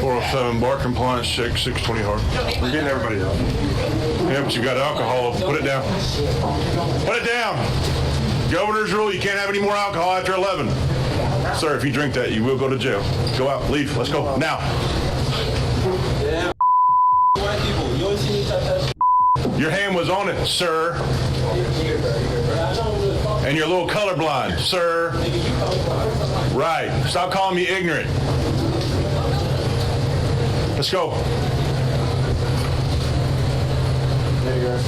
407 bar compliance check 620 hard. We're getting everybody out. Yeah, but you got alcohol. Put it down. Put it down. Governor's rule, you can't have any more alcohol after 11. Sir, if you drink that, you will go to jail. Go out. Leave. Let's go. Now. Yeah, white people. You always see me touch that. Your hand was on it, sir. And you're a little colorblind, sir. Right. Stop calling me ignorant. Let's go. There you go.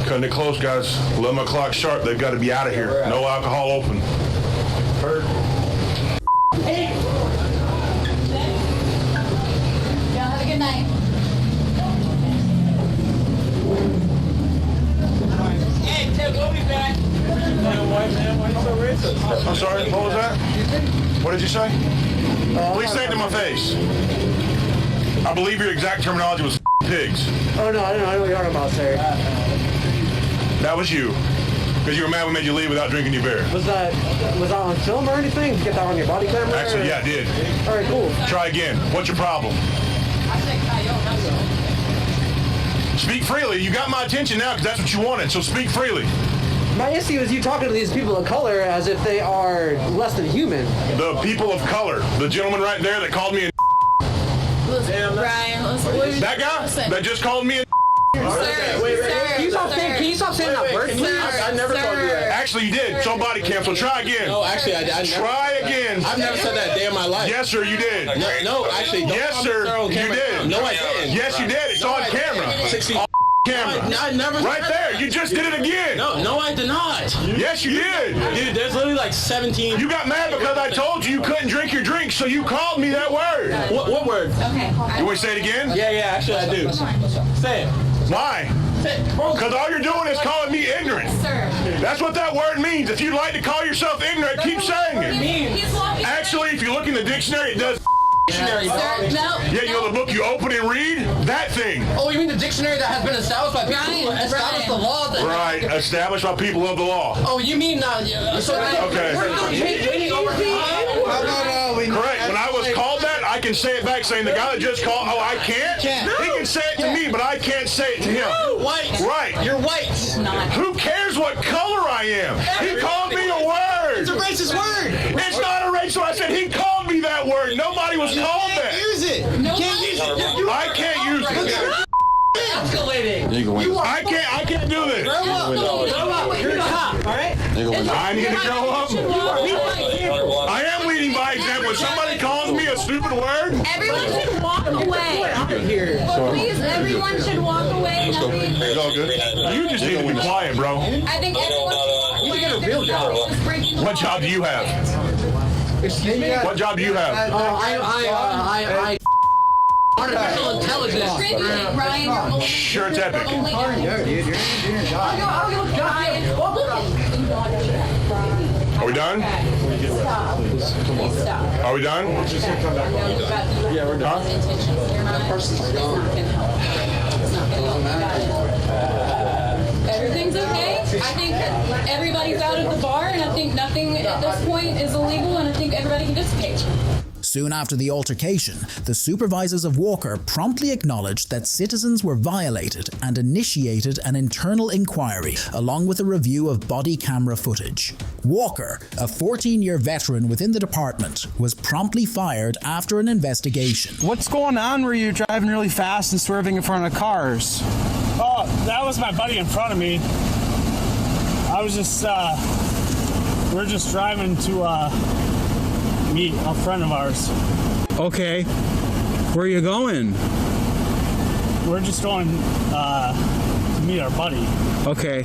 Cutting it close, guys. 11 o'clock sharp. They've got to be out of here. No alcohol open. Heard. Y'all have a good night. Hey, Ted, we'll be back. Why you so racist? I'm sorry. What was that? What did you say? Please say it to my face. I believe your exact terminology was pigs. Oh no, I don't know what you're talking about, sir. That was you. Because you were mad we made you leave without drinking your beer. Was that on film or anything? Did you get that on your body camera? Actually, yeah, I did. All right, cool. Try again. What's your problem? Speak freely. You got my attention now because that's what you wanted, so speak freely. My issue is you talking to these people of color as if they are less than human. The people of color. The gentleman right there that called me a Listen, Brian, listen. that guy that just called me a Can you stop saying that word, please? I never told you that. Actually, you did. So body cam, so try again. No, actually, I never. Try again. I've never said that a day in my life. Yes, sir, you did. No, actually, don't yes, call me sir, on you camera. did. No, I didn't. Yes, you did. It's No, on I camera. didn't. 60 On camera. I never right said there. that. You just did it again. No, I did not. Yes, you did. Dude, there's literally like 17. You got mad because I told you couldn't drink your drink, so you called me that word. What word? Okay. You want to say it again? Yeah, actually I do. Say it. Why? Because all you're doing is calling me ignorant. That's what that word means. If you'd like to call yourself ignorant, keep saying it. Actually, if you look in the dictionary, it does. Dictionary, sir, no. Yeah, you know the book you open and read? That thing. Oh, you mean the dictionary that has been established by people who established the law? Right, established by people of the law. Oh, you mean Okay. Correct. When I was called that, I can say it back saying the guy that just called, oh, I can't? He can say it to me, but I can't say it to him. White. Right. You're white. Who cares what color I am? He called me a word. It's a racist word. It's not a racist. I said he called me that word. Nobody was called that. Use it. You can't use it. I can't use it. Escalating. I can't do this. Grow up. You're a cop, all right? I need to grow up. I am leading by example. If somebody calls me a stupid word, Everyone should walk away. Please, everyone should walk away. it's all good. You just need to be quiet, bro. I think everyone should get a real job. What job do you have? Excuse me? What job do you have? I artificial intelligence. Ryan, Sure, it's epic. You're doing your job. Are we done? Are we done? Yeah, we're done. everything's okay. I think everybody's out of the bar, and I think nothing at this point is illegal, and I think everybody can dissipate. Soon after the altercation, the supervisors of Walker promptly acknowledged that citizens were violated and initiated an internal inquiry along with a review of body camera footage. Walker, a 14-year veteran within the department, was promptly fired after an investigation. What's going on? Were you driving really fast and swerving in front of cars? Oh, that was my buddy in front of me. I was just, we're just driving to, meet a friend of ours. Okay. Where are you going? We're just going to meet our buddy. Okay.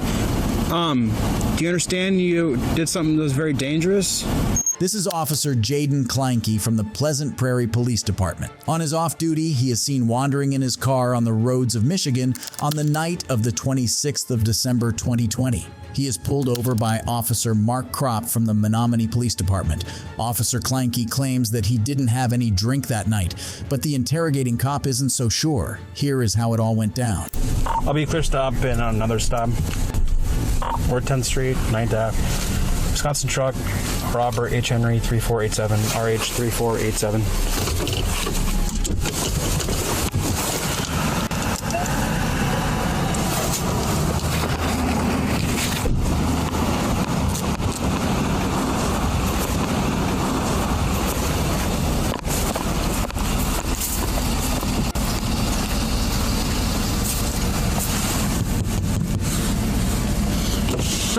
Do you understand you did something that was very dangerous? This is Officer Jaden Kleinke from the Pleasant Prairie Police Department. On his off-duty, he is seen wandering in his car on the roads of Michigan on the night of the 26th of December 2020. He is pulled over by Officer Mark Kropp from the Menominee Police Department. Officer Kleinke claims that he didn't have any drink that night, but the interrogating cop isn't so sure. Here is how it all went down. I'll be clear stop and another stop. We're 10th Street, 9th Ave. Wisconsin truck, Robert H. Henry 3487, RH 3487.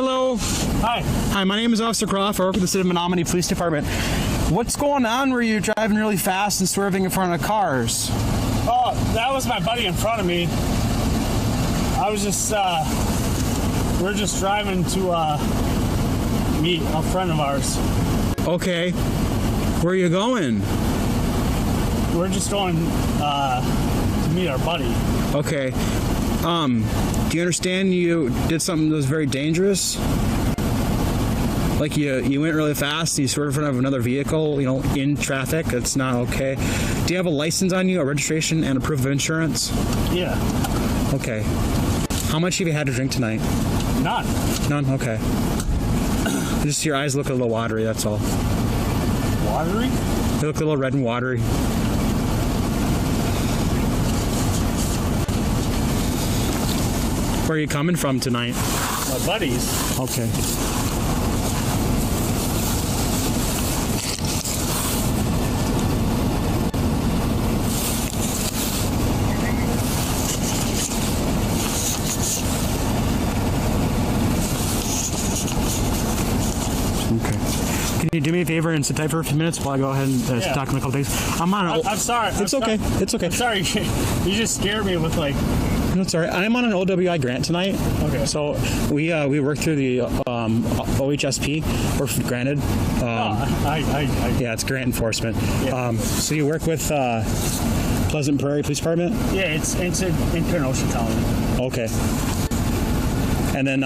Hello. Hi. Hi, my name is Officer Croft. I work with the City of Menominee Police Department. What's going on? Were you driving really fast and swerving in front of cars? Oh, that was my buddy in front of me. I was just, we're just driving to, meet a friend of ours. Okay. Where are you going? We're just going, to meet our buddy. Okay. Do you understand you did something that was very dangerous? Like you went really fast and you swerved in front of another vehicle, in traffic. That's not okay. Do you have a license on you, a registration, and a proof of insurance? Yeah. Okay. How much have you had to drink tonight? None. None? Okay. Just your eyes look a little watery, that's all. Watery? They look a little red and watery. Where are you coming from tonight? My buddies. Okay. Can you do me a favor and sit tight for a few minutes while I go ahead and talk to him a couple things? I'm sorry. It's okay. It's okay. I'm sorry. You just scared me with No, it's all right. I'm on an OWI grant tonight. Okay. So we work through the OHSP. We're granted. Yeah, it's grant enforcement. Yeah. So you work with Pleasant Prairie Police Department? Yeah, it's in Kenosha County. Okay. And then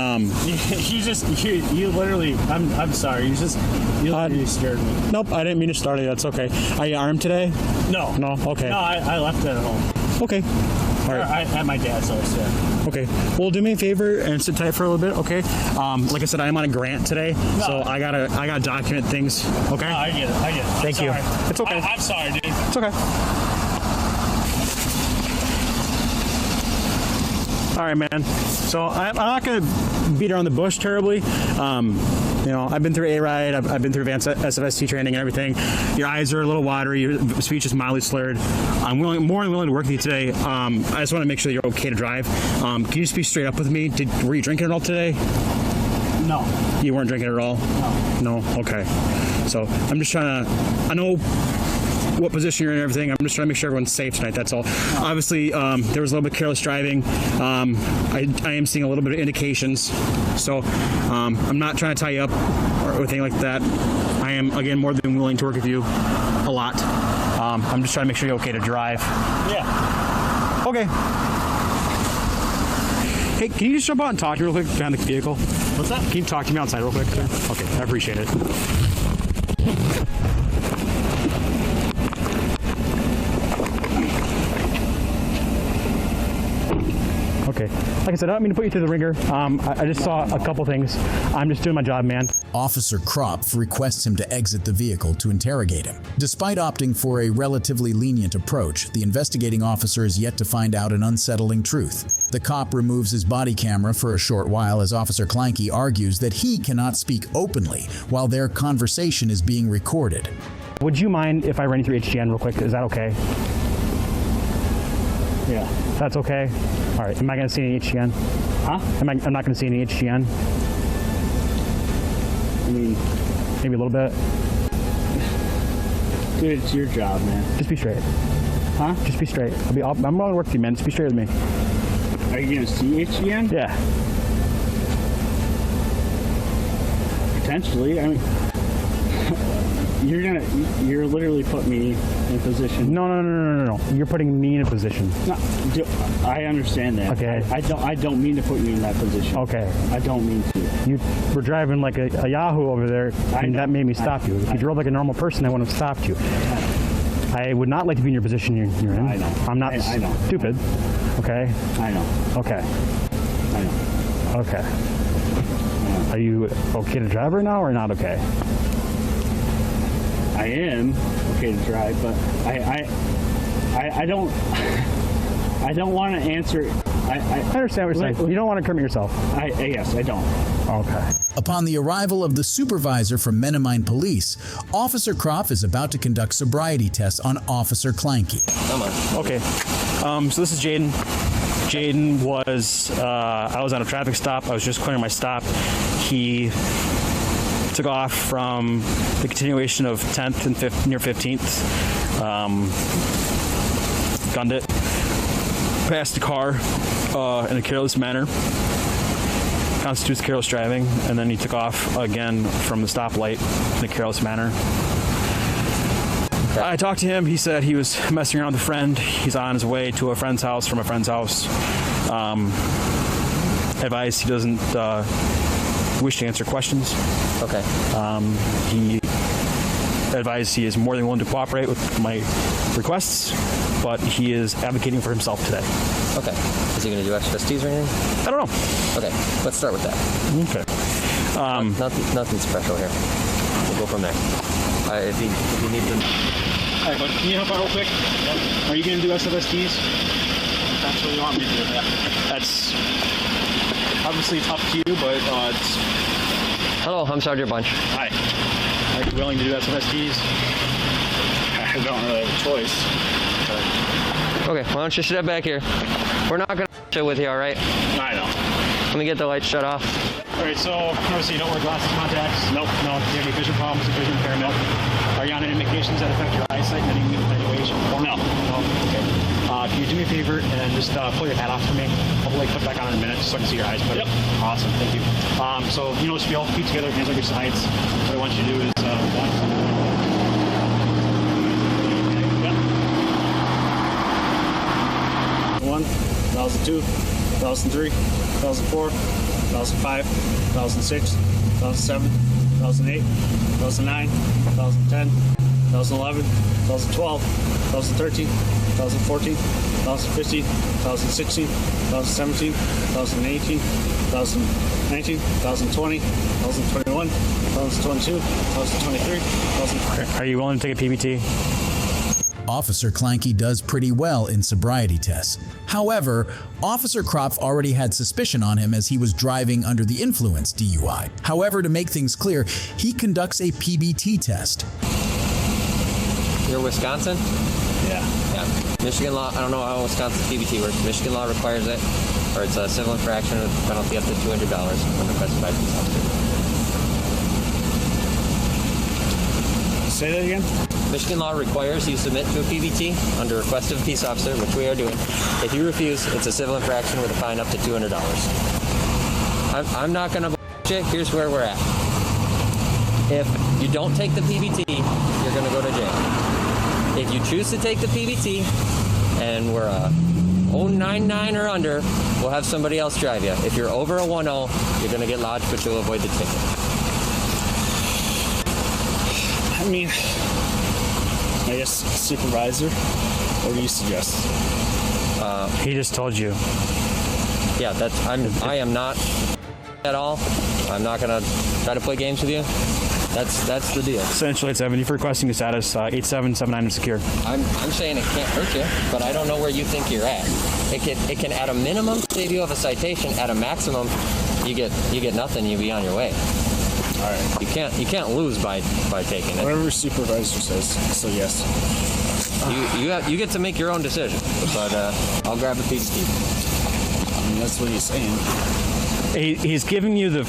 you literally, I'm sorry, you literally scared me. Nope, I didn't mean to start it. That's okay. Are you armed today? No. No. Okay. No, I left it at home. Okay. All right. At my dad's house. Yeah. Okay. Well, do me a favor and sit tight for a little bit. Okay. Like I said, I'm on a grant today, so I gotta document things. Okay. No, I get it. Thank you. It's okay. I'm sorry, dude. It's okay. All right, man. So I'm not going to beat around the bush terribly. I've been through A-Ride. I've been through advanced SFST training and everything. Your eyes are a little watery. Your speech is mildly slurred. I'm more than willing to work with you today. I just want to make sure that you're okay to drive. Can you just be straight up with me? Were you drinking at all today? No. You weren't drinking at all? No. Okay. So I'm just trying to... I know what position you're in and everything. I'm just trying to make sure everyone's safe tonight, that's all. Obviously, there was a little bit of careless driving. I am seeing a little bit of indications. So I'm not trying to tie you up or anything like that. I am, again, more than willing to work with you a lot. I'm just trying to make sure you're okay to drive. Yeah. Okay. Hey, can you just jump out and talk to me real quick behind the vehicle? What's that? Can you talk to me outside real quick? Sure. Okay, I appreciate it. Okay. Like I said, I don't mean to put you through the ringer. I just saw a couple things. I'm just doing my job, man. Officer Kropf requests him to exit the vehicle to interrogate him. Despite opting for a relatively lenient approach, the investigating officer is yet to find out an unsettling truth. The cop removes his body camera for a short while as Officer Clanky argues that he cannot speak openly while their conversation is being recorded. Would you mind if I ran you through HGN real quick? Is that okay? Yeah. That's okay? All right. Am I going to see any HGN? Huh? I'm not going to see any HGN? I mean... Maybe a little bit? Dude, it's your job, man. Just be straight. Huh? Just be straight. I'm going to work with you, man. Just be straight with me. Are you going to see HGN? Yeah. Potentially. I mean... You're literally putting me in a position. No. You're putting me in a position. No, I understand that. Okay. I don't mean to put you in that position. Okay. I don't mean to. You were driving like a Yahoo over there, and that made me stop you. If you drove like a normal person, I wouldn't have stopped you. I would not like to be in your position you're in. I know. I'm not I know. stupid. Okay. I know. Okay. I know. Okay. Are you okay to drive right now or not okay? I am okay to drive, but I don't want to answer. I understand what you're saying. You don't want to commit yourself. Yes, I don't. Okay. Upon the arrival of the supervisor from Menominee Police, Officer Kropf is about to conduct sobriety tests on Officer Clanky. Come on. Okay. So this is Jaden. Jaden was, I was on a traffic stop. I was just clearing my stop. He took off from the continuation of 10th and near 15th. Gunned it. Passed the car in a careless manner. Constitutes careless driving. And then he took off again from the stoplight in a careless manner. Okay. I talked to him. He said he was messing around with a friend. He's on his way to a friend's house from a friend's house. Advised he doesn't wish to answer questions. Okay. He advised he is more than willing to cooperate with my requests, but he is advocating for himself today. Okay. Is he going to do SFSTs or anything? I don't know. Okay. Let's start with that. Okay. Nothing special here. We'll go from there. If you need to... All right, bud. Can you help out real quick? Yep. Are you going to do SFSTs? That's what you want me to do. Yeah. That's... Obviously, it's up to you, but it's... Hello, I'm Sergeant Bunch. Hi. Are you willing to do SFSTs? I don't really have a choice. Okay, why don't you step back here? We're not going to sit with you, all right? I know. Let me get the lights shut off. All right, so obviously you don't wear glasses, contacts? Nope. No. Do you have any vision problems or vision impairment? Are you on any medications that affect your eyesight in any way, shape, or form? No. No? Okay. Can you do me a favor and just pull your hat off for me? I'll put it back on in a minute just so I can see your eyes. Yep. Awesome, thank you. So, you know, spiel, feet together, hands on your sides. What I want you to do is one. Yep. 2002, 2003, 2004, 2005, 2006, 2007, 2008, 2009, 2010, 2011, 2012, 2013, 2014, 2015, 2016, 2017, 2018, 2019, 2020, 2021, 2022, 2023, 2023. Are you willing to take a PBT? Officer Clanky does pretty well in sobriety tests. However, Officer Kropf already had suspicion on him as he was driving under the influence DUI. However, to make things clear, he conducts a PBT test. You're Wisconsin? Yeah. Michigan law, I don't know how Wisconsin PBT works. Michigan law requires it, or it's a civil infraction with a penalty up to $200 when requested by police officer. Say that again? Michigan law requires you submit to a PBT under request of a peace officer, which we are doing. If you refuse, it's a civil infraction with a fine up to $200. I'm not going to bullshit. Here's where we're at. If you don't take the PBT, you're going to go to jail. If you choose to take the PBT and we're a 099 or under, we'll have somebody else drive you. If you're over a 10, you're going to get lodged, but you'll avoid the ticket. I mean, I guess supervisor. What do you suggest? He just told you. Yeah, I am not at all. I'm not gonna try to play games with you. That's the deal. Essentially, it's Evan. You're requesting a status 8779 secure. I'm saying it can't hurt you, but I don't know where you think you're at. It can at a minimum save you of a citation. At a maximum, you get nothing. You be on your way. All right. You can't lose by taking it. Whatever supervisor says. So yes. You get to make your own decision, but I'll grab a piece of tea. I mean, that's what he's saying. He's giving you the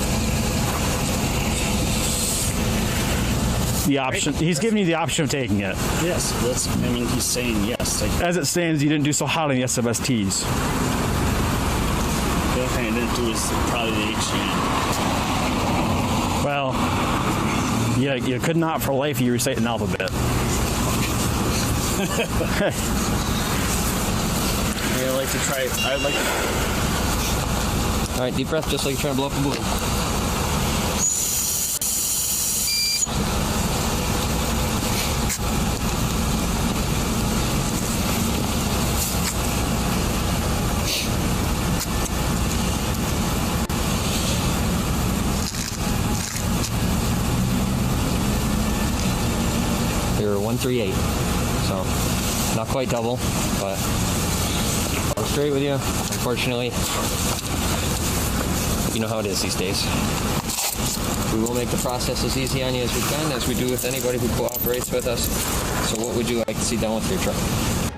option. He's giving you the option of taking it. Yes, he's saying yes. As it stands, you didn't do so hot on the SFSTs. The only thing I didn't do is probably the HGN. Well, yeah, you could not for life you recite an alphabet. I'd like to try. I'd like to. All right, deep breath, just like you're trying to blow up a balloon. You're 138, so not quite double, but I'm straight with you. Unfortunately, you know how it is these days. We will make the process as easy on you as we can, as we do with anybody who cooperates with us. So what would you like to see done with your truck?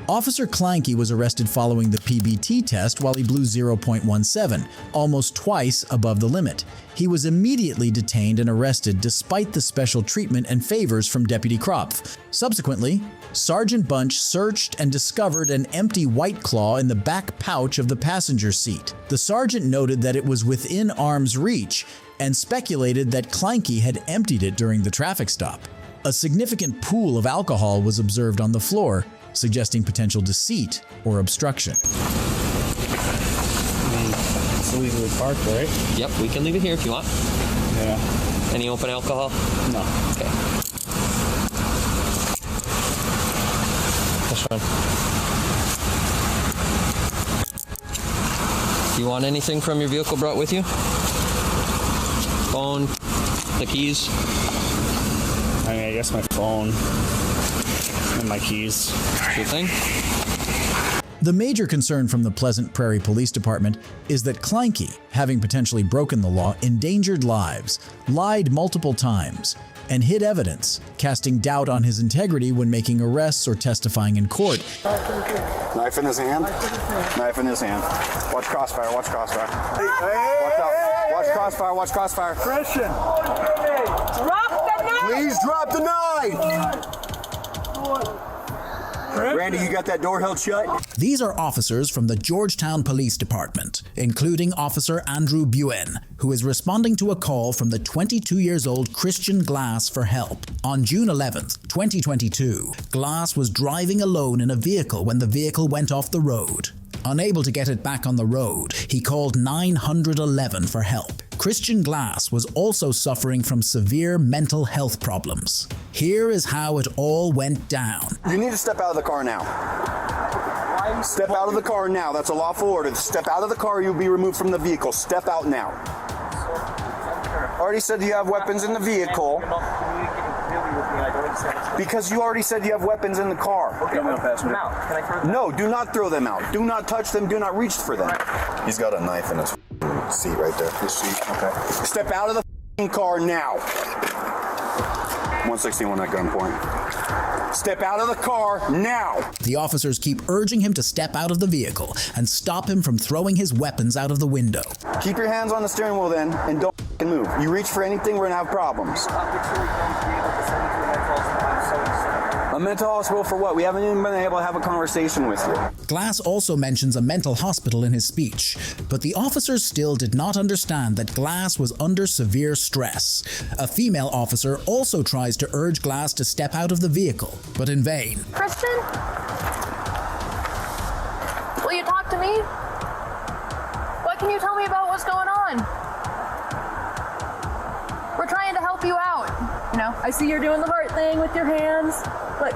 Officer Clanky was arrested following the PBT test while he blew 0.17, almost twice above the limit. He was immediately detained and arrested despite the special treatment and favors from Deputy Kropf. Subsequently, Sergeant Bunch searched and discovered an empty White Claw in the back pouch of the passenger seat. The sergeant noted that it was within arm's reach and speculated that Clanky had emptied it during the traffic stop. A significant pool of alcohol was observed on the floor, suggesting potential deceit or obstruction. It's illegally parked, right? Yep, we can leave it here if you want. Yeah. Any open alcohol? No. Okay. That's fine. You want anything from your vehicle brought with you? Phone, the keys? I mean, I guess my phone and my keys. Good thing. The major concern from the Pleasant Prairie Police Department is that Clanky, having potentially broken the law, endangered lives, lied multiple times, and hid evidence, casting doubt on his integrity when making arrests or testifying in court. Knife in his hand. Knife in his hand. Watch crossfire. Watch crossfire. Watch out. Watch crossfire. Watch crossfire. Christian. Drop the knife. Please drop the knife. Randy, you got that door held shut? These are officers from the Georgetown Police Department, including Officer Andrew Buen, who is responding to a call from the 22-year-old Christian Glass for help. On June 11th, 2022, Glass was driving alone in a vehicle when the vehicle went off the road. Unable to get it back on the road, he called 911 for help. Christian Glass was also suffering from severe mental health problems. Here is how it all went down. You need to step out of the car now. Step out of the car now. That's a lawful order. Step out of the car, you'll be removed from the vehicle. Step out now. Already said you have weapons in the vehicle. Because you already said you have weapons in the car. Okay, I'm going to pass them out. Can I throw them out? No, do not throw them out. Do not touch them. Do not reach for them. He's got a knife in his seat right there. His seat. Okay. Step out of the car now. 161 at gunpoint. Step out of the car now. The officers keep urging him to step out of the vehicle and stop him from throwing his weapons out of the window. Keep your hands on the steering wheel then, and don't move. You reach for anything, we're gonna have problems. A mental hospital for what? We haven't even been able to have a conversation with you. Glass also mentions a mental hospital in his speech, but the officers still did not understand that Glass was under severe stress. A female officer also tries to urge Glass to step out of the vehicle, but in vain. Kristen? Will you talk to me? What can you tell me about what's going on? We're trying to help you out. You know, I see you're doing the heart thing with your hands. But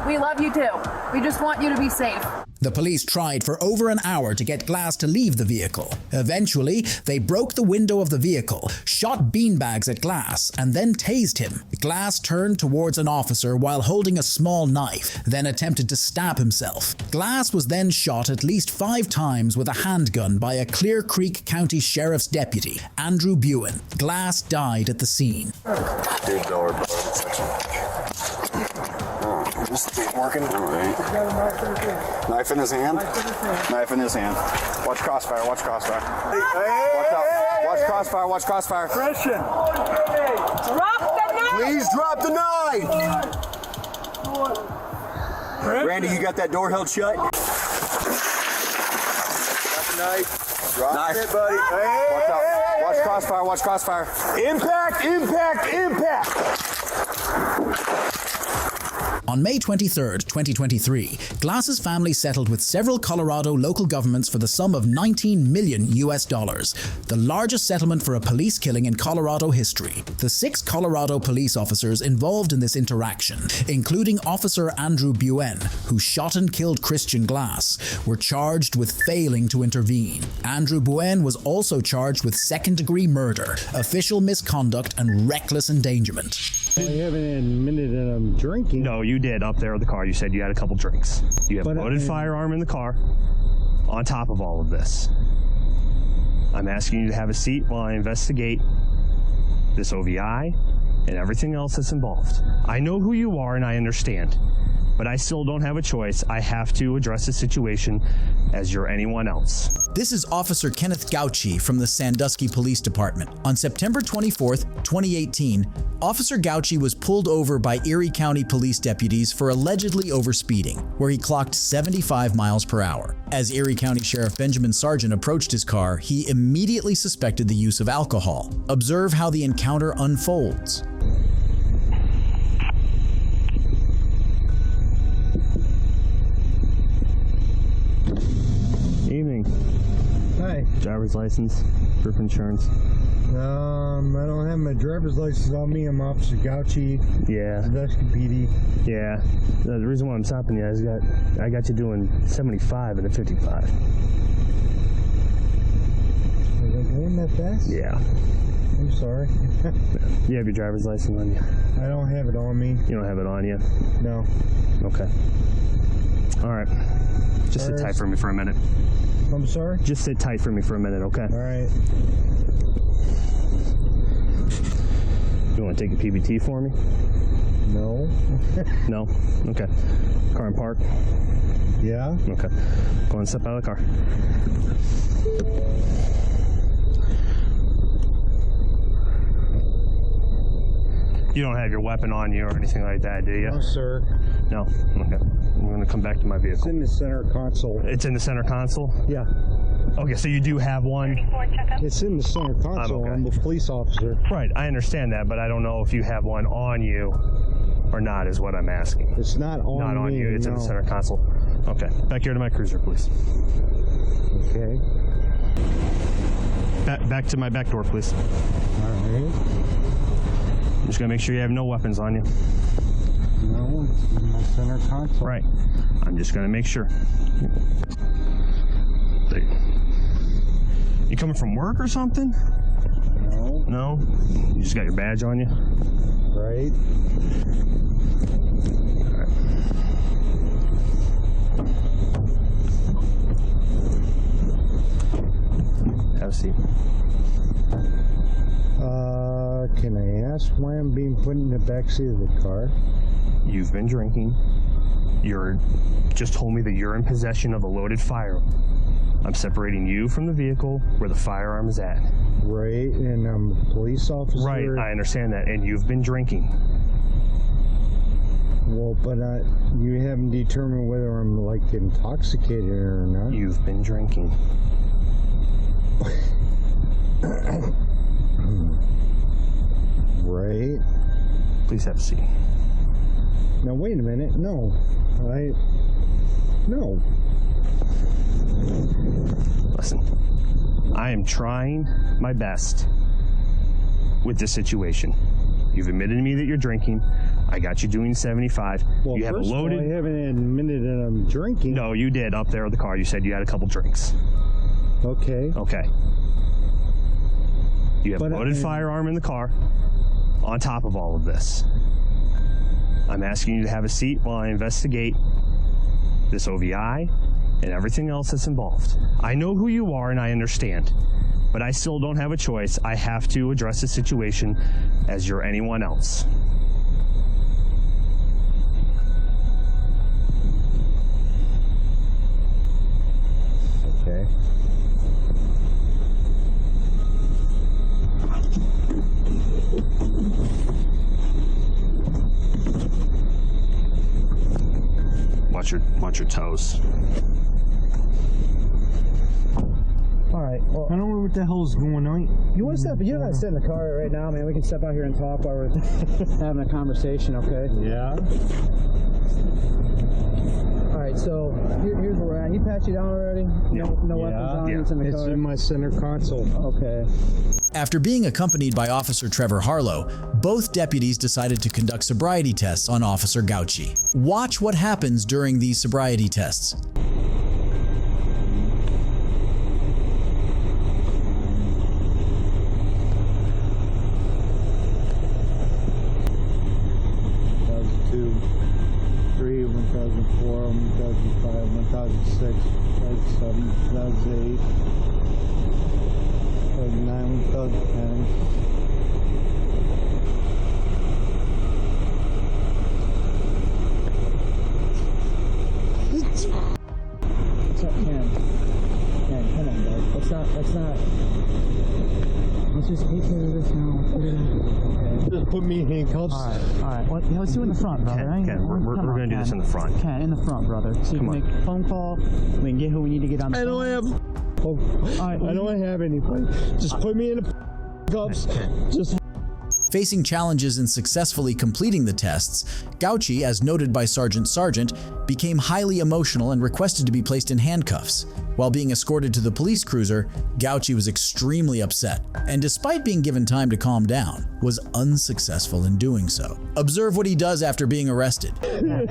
we love you too. We just want you to be safe. The police tried for over an hour to get Glass to leave the vehicle. Eventually, they broke the window of the vehicle, shot beanbags at Glass, and then tased him. Glass turned towards an officer while holding a small knife, then attempted to stab himself. Glass was then shot at least 5 times with a handgun by a Clear Creek County Sheriff's deputy, Andrew Buin. Glass died at the scene. This ain't working. All right. Knife in his hand. Knife in his hand. Watch crossfire. Watch crossfire. Watch out. Watch crossfire. Watch crossfire. Christian. Drop the knife. Please drop the knife. Randy, you got that door held shut? Drop the knife. Drop it, buddy. Watch out. Watch crossfire. Watch crossfire. Impact. Impact. Impact. On May 23, 2023, Glass's family settled with several Colorado local governments for the sum of $19 million, the largest settlement for a police killing in Colorado history. The 6 Colorado police officers involved in this interaction, including Officer Andrew Buin, who shot and killed Christian Glass, were charged with failing to intervene. Andrew Buin was also charged with second-degree murder, official misconduct, and reckless endangerment. I haven't admitted that I'm drinking. No, you did up there in the car. You said you had a couple drinks. You have a loaded firearm in the car on top of all of this. I'm asking you to have a seat while I investigate this OVI and everything else that's involved. I know who you are and I understand, but I still don't have a choice. I have to address the situation as you're anyone else. This is Officer Kenneth Gauchi from the Sandusky Police Department. On September 24th, 2018, Officer Gauchi was pulled over by Erie County police deputies for allegedly overspeeding, where he clocked 75 miles per hour. As Erie County Sheriff Benjamin Sargent approached his car, he immediately suspected the use of alcohol. Observe how the encounter unfolds. Evening. Hi. Driver's license, proof of insurance. I don't have my driver's license on me. I'm Officer Gauchi. Yeah. Sandusky PD. Yeah. The reason why I'm stopping you is I got you doing 75 and a 55. Is that going that fast? Yeah. I'm sorry. You have your driver's license on you? I don't have it on me. You don't have it on you? No. Okay. All right. Just sit tight for me for a minute. I'm sorry? Just sit tight for me for a minute, okay? All right. You want to take a PBT for me? No. No? Okay. Car and park? Yeah. Okay. Go and step out of the car. You don't have your weapon on you or anything like that, do you? No, sir. No? Okay. I'm going to come back to my vehicle. It's in the center console. It's in the center console? Yeah. Okay, so you do have one? It's in the center console. I'm the police officer. Right, I understand that, but I don't know if you have one on you or not is what I'm asking. It's not on me. Not on you, it's in the center console. Okay. Back here to my cruiser, please. Okay. Back to my back door, please. All right. I'm just gonna make sure you have no weapons on you. No, it's in my center console. Right. I'm just gonna make sure. You coming from work or something? No. No? You just got your badge on you? Right. Have a seat. Can I ask why I'm being put in the backseat of the car? You've been drinking. You're just told me that you're in possession of a loaded firearm. I'm separating you from the vehicle where the firearm is at. Right, and I'm a police officer. Right, I understand that, and you've been drinking. Well, but you haven't determined whether I'm like intoxicated or not. You've been drinking. Right. Please have a seat. Now wait a minute. No. No. Listen, I am trying my best with this situation. You've admitted to me that you're drinking. I got you doing 75. Well, you have first a loaded. of all, I haven't admitted that I'm drinking. No, you did up there in the car. You said you had a couple drinks. Okay. Okay. You have a loaded firearm in the car on top of all of this. I'm asking you to have a seat while I investigate this OVI and everything else that's involved. I know who you are and I understand, but I still don't have a choice. I have to address the situation as you're anyone else. Okay. Watch your toes. All right. Well, I don't know what the hell's going on. you want to step? You don't got to sit in the car right now, man. We can step out here and talk while we're having a conversation, okay? Yeah. All right. So here's where we're at. He patched you down already. No weapons on you. It's in the car. It's in my center console. Okay. After being accompanied by Officer Trevor Harlow, both deputies decided to conduct sobriety tests on Officer Gauci. Watch what happens during these sobriety tests. Put me in handcuffs. All right. Well, let's do it in the front, brother. Ken, we're going to do this in the front. Ken, in the front, brother. So you can make a phone call. We can get who we need to get on the phone. I don't have anybody. Just put me in the cuffs. Just. Facing challenges in successfully completing the tests, Gauci, as noted by Sergeant Sargent, became highly emotional and requested to be placed in handcuffs. While being escorted to the police cruiser, Gauci was extremely upset, and despite being given time to calm down, was unsuccessful in doing so. Observe what he does after being arrested. Ken,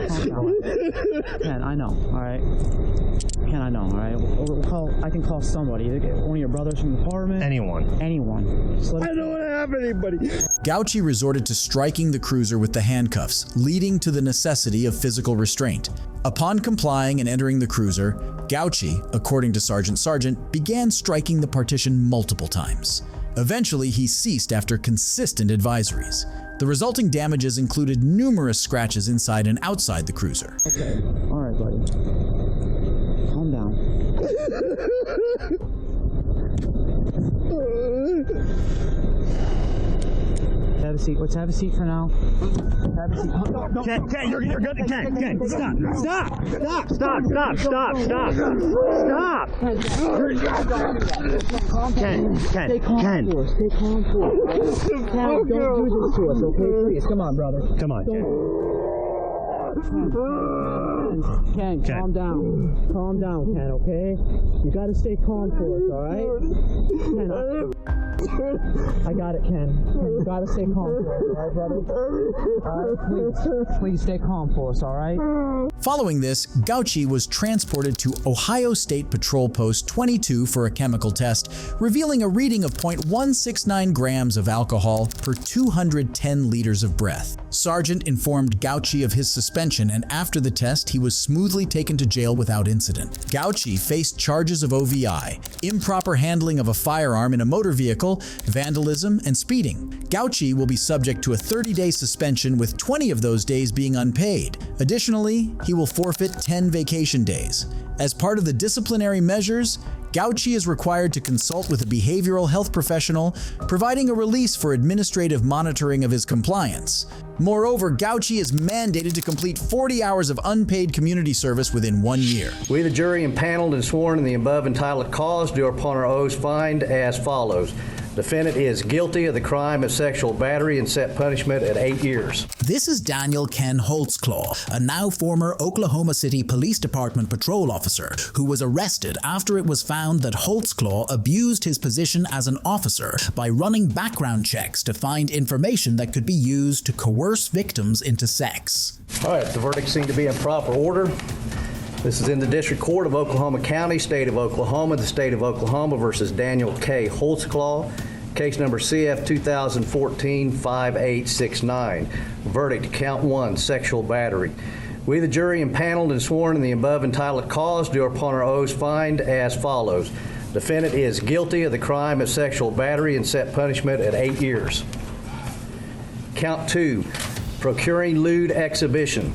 I know, all right? Ken, I know, all right? I can call somebody. Either one of your brothers from the department. Anyone. I don't have anybody. Gauci resorted to striking the cruiser with the handcuffs, leading to the necessity of physical restraint. Upon complying and entering the cruiser, Gauci, according to Sergeant Sargent, began striking the partition multiple times. Eventually, he ceased after consistent advisories. The resulting damages included numerous scratches inside and outside the cruiser. Okay. All right, buddy. Calm down. Have a seat. Let's have a seat for now. Have a seat. Ken, you're good. Ken, stop. Ken. Stay calm for us. Ken, don't do this to us, okay? Please, come on, brother. Come on. Ken, calm down. Calm down, Ken, okay? You gotta stay calm for us, alright? Ken, I got it, Ken. You gotta stay calm for us, alright, brother? Alright, please stay calm for us, alright? Following this, Gauchi was transported to Ohio State Patrol Post 22 for a chemical test, revealing a reading of 0.169 grams of alcohol per 210 liters of breath. Sergeant informed Gauchi of his suspension, and after the test, he was smoothly taken to jail without incident. Gauchi faced charges of OVI, improper handling of a firearm in a motor vehicle, vandalism, and speeding. Gauchi will be subject to a 30-day suspension, with 20 of those days being unpaid. Additionally, he will forfeit 10 vacation days. As part of the disciplinary measures, Gauchi is required to consult with a behavioral health professional, providing a release for administrative monitoring of his compliance. Moreover, Gauchi is mandated to complete 40 hours of unpaid community service within 1 year. We, the jury, impaneled and sworn in the above entitled cause, do upon our oaths find as follows. Defendant is guilty of the crime of sexual battery and set punishment at 8 years. This is Daniel Ken Holtzclaw, a now former Oklahoma City Police Department patrol officer who was arrested after it was found that Holtzclaw abused his position as an officer by running background checks to find information that could be used to coerce victims into sex. All right, the verdict seemed to be in proper order. This is in the District Court of Oklahoma County, State of Oklahoma, the State of Oklahoma versus Daniel K. Holtzclaw, case number CF 2014-5869. Verdict, count 1, sexual battery. We, the jury, impaneled and sworn in the above entitled cause, do upon our oaths find as follows. Defendant is guilty of the crime of sexual battery and set punishment at 8 years. Count 2, procuring lewd exhibition.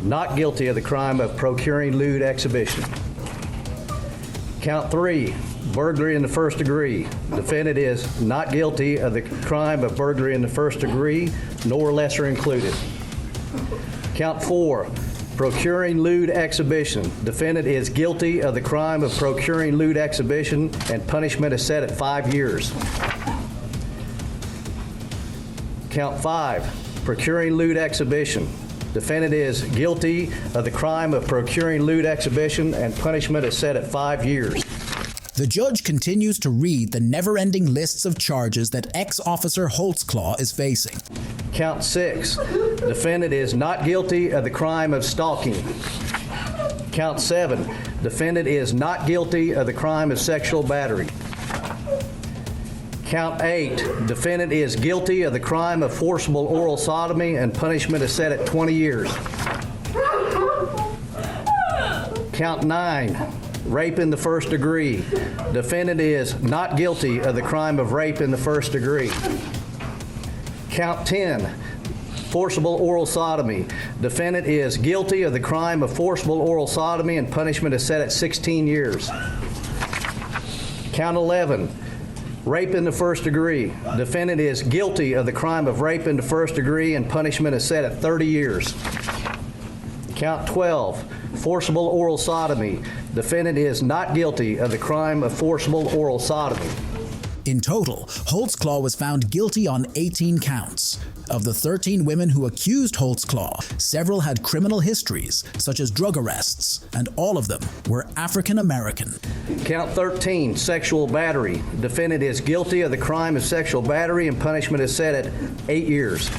Not guilty of the crime of procuring lewd exhibition. Count 3, burglary in the first degree. Defendant is not guilty of the crime of burglary in the first degree, nor lesser included. Count 4, procuring lewd exhibition. Defendant is guilty of the crime of procuring lewd exhibition, and punishment is set at 5 years. Count 5, procuring lewd exhibition. Defendant is guilty of the crime of procuring lewd exhibition, and punishment is set at 5 years. The judge continues to read the never-ending lists of charges that ex-officer Holtzclaw is facing. Count 6, defendant is not guilty of the crime of stalking. Count 7, defendant is not guilty of the crime of sexual battery. Count 8, defendant is guilty of the crime of forcible oral sodomy, and punishment is set at 20 years. Count 9, rape in the first degree. Defendant is not guilty of the crime of rape in the first degree. Count 10, forcible oral sodomy. Defendant is guilty of the crime of forcible oral sodomy, and punishment is set at 16 years. Count 11, rape in the first degree. Defendant is guilty of the crime of rape in the first degree, and punishment is set at 30 years. Count 12, forcible oral sodomy. Defendant is not guilty of the crime of forcible oral sodomy. In total, Holtzclaw was found guilty on 18 counts. Of the 13 women who accused Holtzclaw, several had criminal histories, such as drug arrests, and all of them were African American. Count 13, sexual battery. Defendant is guilty of the crime of sexual battery, and punishment is set at 8 years.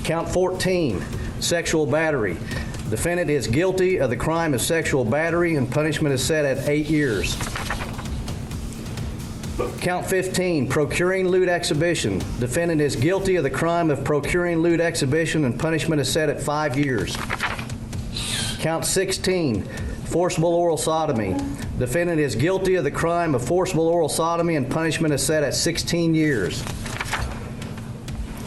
Count 14, sexual battery. Defendant is guilty of the crime of sexual battery, and punishment is set at 8 years. Count 15, procuring lewd exhibition. Defendant is guilty of the crime of procuring lewd exhibition, and punishment is set at 5 years. Count 16, forcible oral sodomy. Defendant is guilty of the crime of forcible oral sodomy, and punishment is set at 16 years.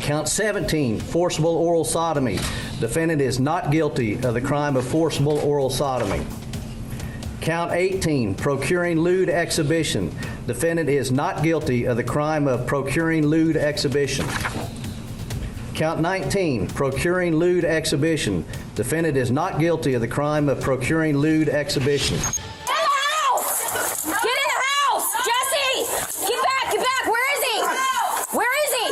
Count 17, forcible oral sodomy. Defendant is not guilty of the crime of forcible oral sodomy. Count 18, procuring lewd exhibition. Defendant is not guilty of the crime of procuring lewd exhibition. Count 19, procuring lewd exhibition. Defendant is not guilty of the crime of procuring lewd exhibition. Get in the house! Get in the house! Jesse! Get back! Get back! Where is he? Where is he?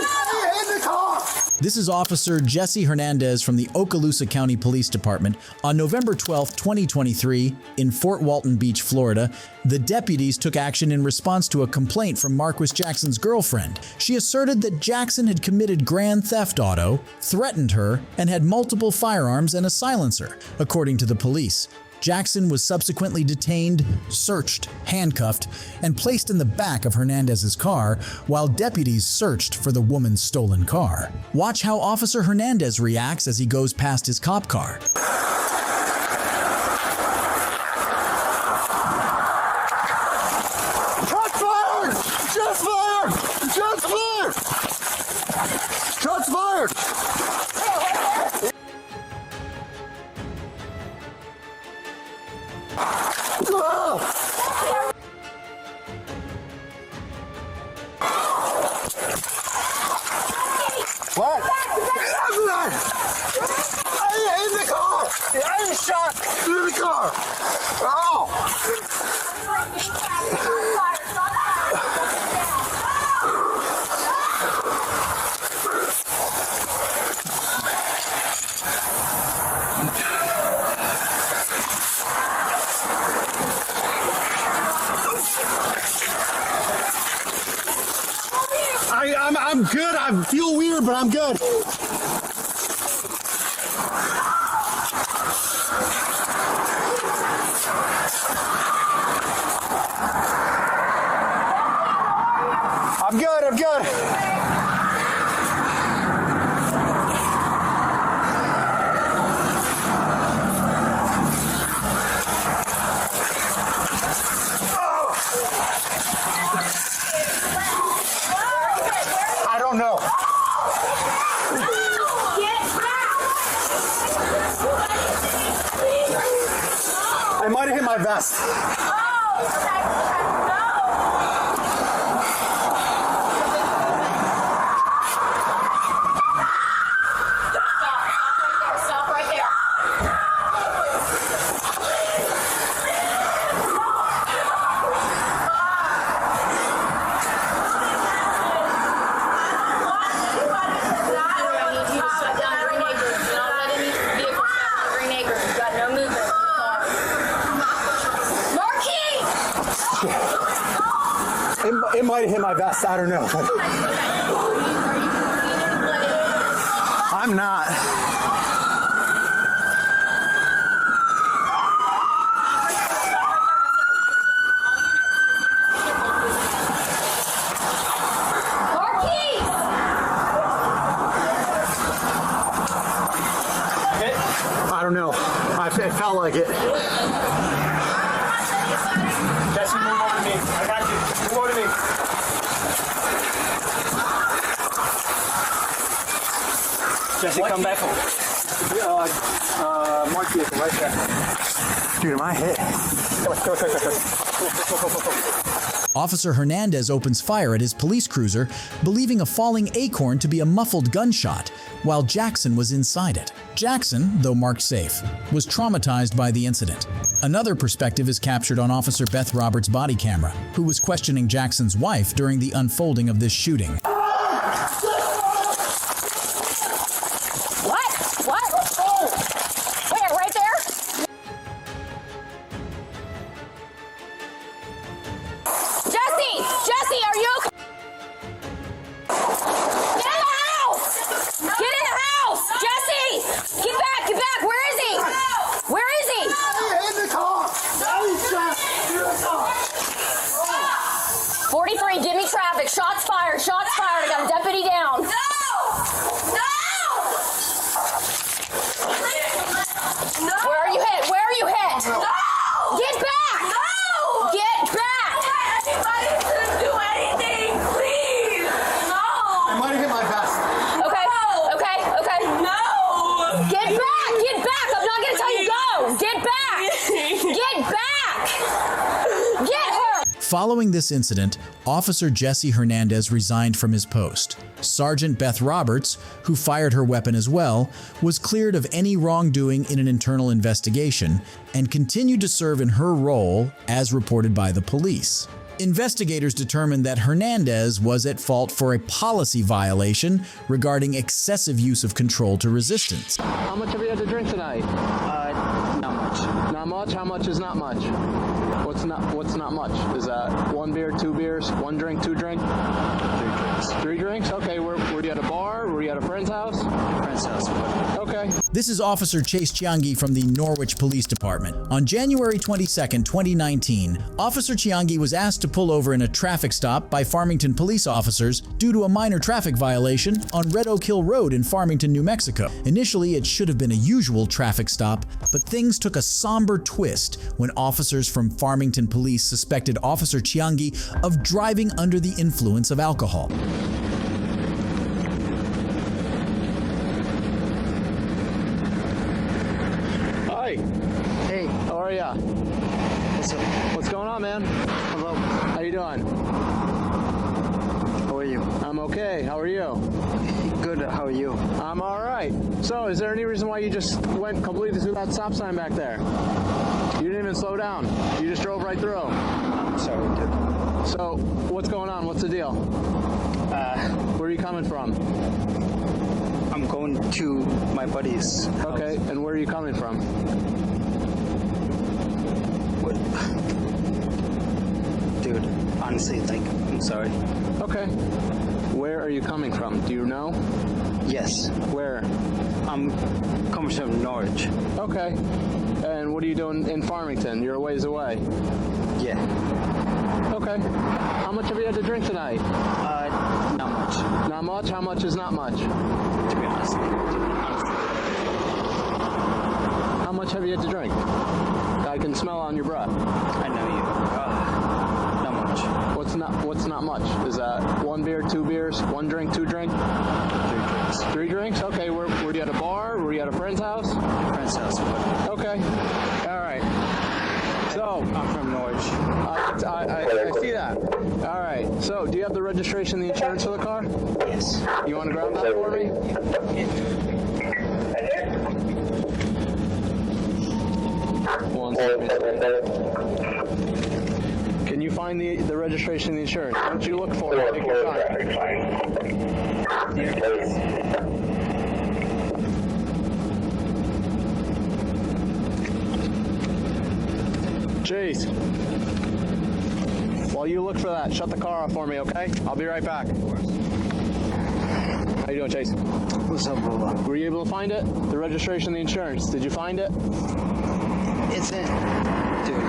In the car! This is Officer Jesse Hernandez from the Okaloosa County Police Department. On November 12, 2023, in Fort Walton Beach, Florida, the deputies took action in response to a complaint from Marquis Jackson's girlfriend. She asserted that Jackson had committed grand theft auto, threatened her, and had multiple firearms and a silencer. According to the police, Jackson was subsequently detained, searched, handcuffed, and placed in the back of Hernandez's car while deputies searched for the woman's stolen car. Watch how Officer Hernandez reacts as he goes past his cop car. Shots fired! Shots fired! Shots fired! Shots fired! What? In the car! I'm shot through the car! Oh! I'm good. I feel weird, but I'm good. I'm good. I'm good. I don't know. I might have hit my vest. Stop right there. It might have hit my vest. I don't know. I'm not. I don't know. It felt like it. Jesse, move over to me. I got you. Move over to me. Jesse, come back. Mark vehicle right there. Dude, am I hit? Officer Hernandez opens fire at his police cruiser, believing a falling acorn to be a muffled gunshot, while Jackson was inside it. Jackson, though marked safe, was traumatized by the incident. Another perspective is captured on Officer Beth Roberts' body camera, who was questioning Jackson's wife during the unfolding of this shooting. Where? Right there? Jesse, are you okay? Get in the house! Get in the house! Jesse! Get back! Where is he? Where is he? In the car! 43, give me traffic. Shots fired. I got a deputy down. No! Where are you hit? No! Get back! No! Get back! Anybody to do anything, please! No! I might have hit my vest. Okay. No! Get back! I'm not gonna tell you go! Get back! Get her! Following this incident, Officer Jesse Hernandez resigned from his post. Sergeant Beth Roberts, who fired her weapon as well, was cleared of any wrongdoing in an internal investigation and continued to serve in her role as reported by the police. Investigators determined that Hernandez was at fault for a policy violation regarding excessive use of control to resistance. How much have you had to drink tonight? Not much. Not much? How much is not much? What's not much? Is that 1 beer, 2 beers, 1 drink, 2 drink? 3 drinks. 3 drinks? Okay, were you at a bar? Were you at a friend's house? Friend's house. Okay. This is Officer Chase Chiangi from the Norwich Police Department. On January 22nd, 2019, Officer Chiangi was asked to pull over in a traffic stop by Farmington police officers due to a minor traffic violation on Red Oak Hill Road in Farmington, New Mexico. Initially, it should have been a usual traffic stop, but things took a somber twist when officers from Farmington Police suspected Officer Chiangi of driving under the influence of alcohol. Hey, how are ya? What's up? What's going on, man? Hello. How you doing? How are you? I'm okay. How are you? Good. How are you? I'm all right. So, is there any reason why you just went completely through that stop sign back there? You didn't even slow down. You just drove right through. I'm sorry, dude. So, what's going on? What's the deal? Where are you coming from? I'm going to my buddy's house. Okay, and where are you coming from? What? Dude, honestly, I'm sorry. Okay. Where are you coming from? Do you know? Yes. Where? I'm coming from Norwich. Okay. And what are you doing in Farmington? You're a ways away. Yeah. Okay. How much have you had to drink tonight? Not much. Not much? How much is not much? To be honest. How much have you had to drink? I can smell on your breath. I know you. Not much. What's not much? Is that 1 beer, 2 beers, 1 drink, 2 drink? 3 drinks. 3 drinks? Okay. Were you at a bar? Were you at a friend's house? Friend's house. Okay. All right. So I'm from Norwich. I see that. All right. So do you have the registration, the insurance for the car? Yes. You want to grab that for me? One second. Can you find the registration, the insurance? Why don't you look for it? Take your time. Chase, while you look for that, shut the car off for me, okay? I'll be right back. How you doing, Chase? What's up, bro? Were you able to find it? The registration, the insurance. Did you find it? It's in. Dude.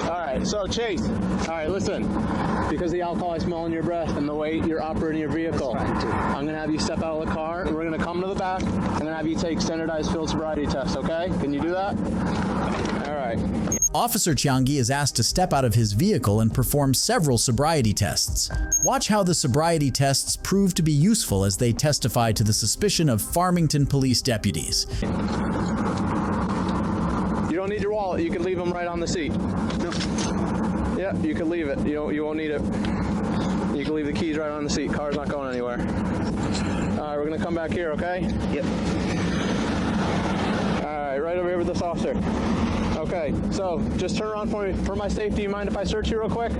All right, so Chase, all right, listen. Because the alcohol I smell in your breath and the way you're operating your vehicle, I'm going to have you step out of the car, and we're going to come to the back. I'm going to have you take standardized field sobriety tests, okay? Can you do that? All right. Officer Chiangi is asked to step out of his vehicle and perform several sobriety tests. Watch how the sobriety tests prove to be useful as they testify to the suspicion of Farmington police deputies. You don't need your wallet. You can leave them right on the seat. No. Yeah, you can leave it. You won't need it. You can leave the keys right on the seat. Car's not going anywhere. All right, we're going to come back here, okay? Yep. All right, right over here with this officer. Okay, so just turn around for me. For my safety, you mind if I search you real quick?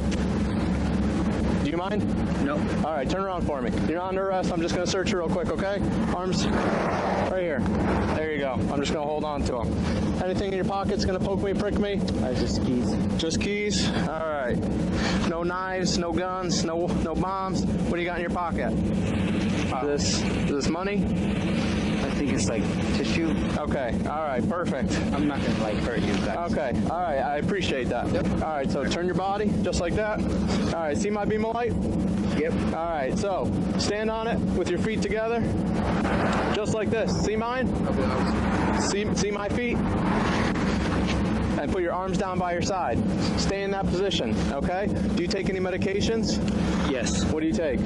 Do you mind? No. All right, turn around for me. You're not under arrest. I'm just going to search you real quick, okay? Arms right here. There you go. I'm just going to hold on to them. Anything in your pocket's going to poke me, prick me? Just keys. Just keys? All right. No knives, no guns, no bombs. What do you got in your pocket? This money? I think it's like tissue. Okay. All right. Perfect. I'm not gonna hurt you guys. Okay. All right. I appreciate that. Yep. All right. So turn your body just like that. All right. See my beam of light? Yep. All right. So stand on it with your feet together, just like this. See mine? See my feet? And put your arms down by your side. Stay in that position. Okay. Do you take any medications? Yes. What do you take?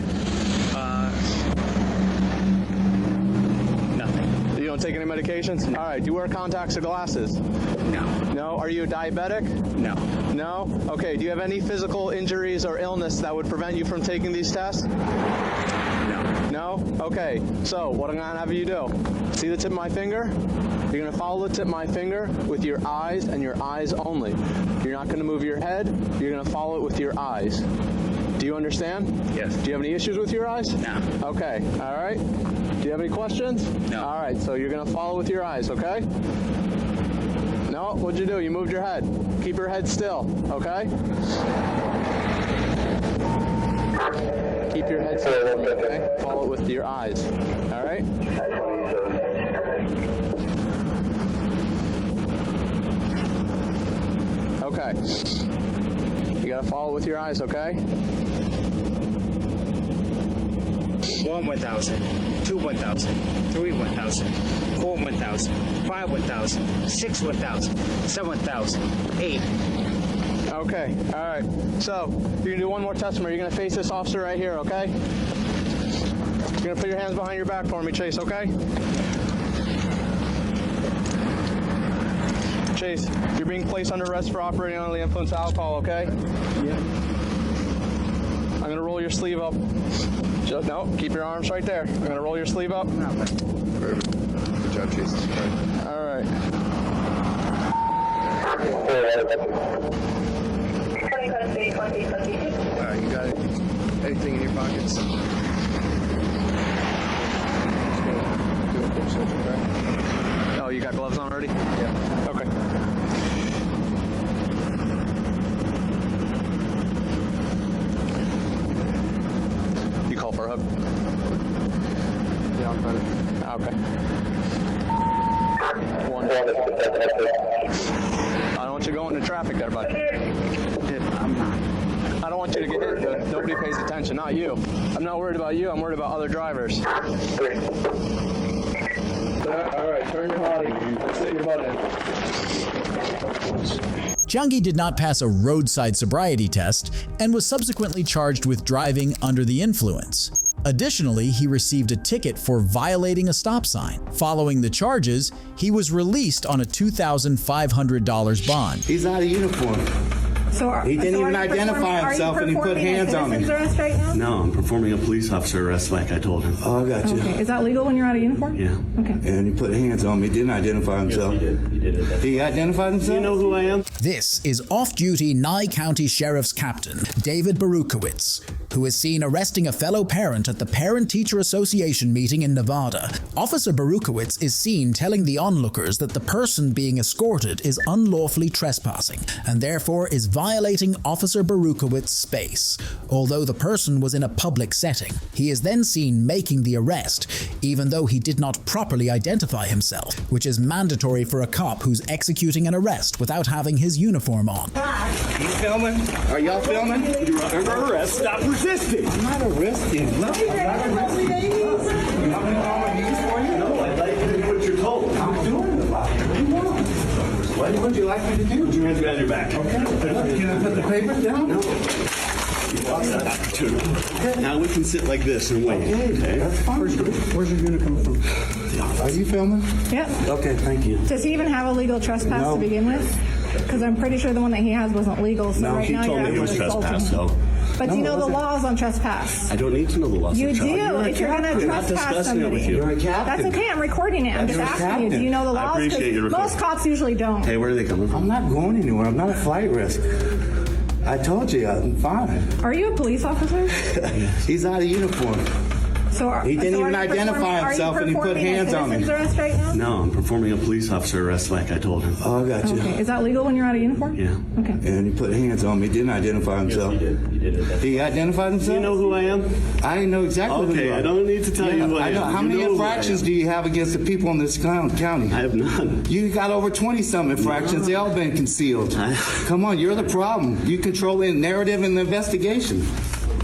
You don't take any medications? No. All right. Do you wear contacts or glasses? No. No? Are you a diabetic? No. No? Okay. Do you have any physical injuries or illness that would prevent you from taking these tests? No. No? Okay. So what I'm going to have you do, see the tip of my finger? You're going to follow the tip of my finger with your eyes and your eyes only. You're not going to move your head. You're going to follow it with your eyes. Do you understand? Yes. Do you have any issues with your eyes? No. Okay. All right. Do you have any questions? No. All right. So you're going to follow with your eyes, okay? No? What'd you do? You moved your head. Keep your head still, okay? Keep your head still, okay? Follow it with your eyes. All right? Okay. You gotta follow with your eyes, okay? 1 1,000, 2 1,000, 3 1,000, 4 1,000, 5 1,000, 6 1,000, 7 1,000, 8. Okay, all right. So, you're gonna do one more testimony. You're gonna face this officer right here, okay? You're gonna put your hands behind your back for me, Chase, okay? Chase, you're being placed under arrest for operating under the influence of alcohol, okay? Yeah. I'm gonna roll your sleeve up. Just, no, keep your arms right there. I'm gonna roll your sleeve up. Perfect. Good job, Chase. All right. All right, you got it. Anything in your pockets? Oh, you got gloves on already? Yeah. Okay. You call for a hug? Yeah, I'm better. Okay. I don't want you going into traffic there, bud. I'm not. I don't want you to get hit, but nobody pays attention, not you. I'm not worried about you, I'm worried about other drivers. All right, turn your body. Sit your butt in. Jungi did not pass a roadside sobriety test and was subsequently charged with driving under the influence. Additionally, he received a ticket for violating a stop sign. Following the charges, he was released on a $2,500 bond. He's out of uniform. He didn't even identify himself and he put hands on me. Arrest right now? No, I'm performing a police officer arrest like I told him. Oh, I got you. Okay. Is that legal when you're out of uniform? Yeah. Okay. And he put hands on me, didn't identify himself. Yes, he did. He identified himself? You know who I am? This is off-duty Nye County Sheriff's Captain David Berukowitz, who is seen arresting a fellow parent at the Parent-Teacher Association meeting in Nevada. Officer Berukowitz is seen telling the onlookers that the person being escorted is unlawfully trespassing and therefore is violating Officer Berukowitz's space, although the person was in a public setting. He is then seen making the arrest, even though he did not properly identify himself, which is mandatory for a cop who's executing an arrest without having his uniform on. You filming? Are y'all filming? You're under arrest. Stop resisting. I'm not arresting. No, I'm not arresting. You want me to call my knees for you? No, I'd like you to do what you're told. I'm doing it. What do you want? What would you like me to do? Put your hands behind your back. Okay. Can I put the papers down? No. Now we can sit like this and wait. Okay. That's fine. Where's your unit coming from? Are you filming? Yep. Okay, thank you. Does he even have a legal trespass to begin with? Because I'm pretty sure the one that he has wasn't legal. So No, right he now told you're me it was trespass, so. But No, you know it the wasn't. laws on trespass. I don't need to know the laws. You do. If you're going to I'm not trespass discussing it with somebody. you. You're a captain. That's okay. I'm recording it. I'm You're just a asking you. Do captain. you know the I laws? appreciate your 'Cause request. most cops usually don't. Hey, where are they coming from? I'm not going anywhere. I'm not a flight risk. I told you, I'm fine. Are you a police officer? He's out of uniform. So He didn't even identify himself and he put hands on me. Arrest right now? No, I'm performing a police officer arrest like I told him. Oh, I got you. Okay. Is that legal when you're out of uniform? Yeah. Okay. And he put hands on me, didn't identify himself. Yes, he did. He identified himself? You know who I am? I didn't know exactly who you are. Okay, I don't need to tell you who I am. How many infractions do you have against the people in this county? I have none. You got over 20-some infractions. They all been concealed. Come on, you're the problem. You control the narrative and the investigation.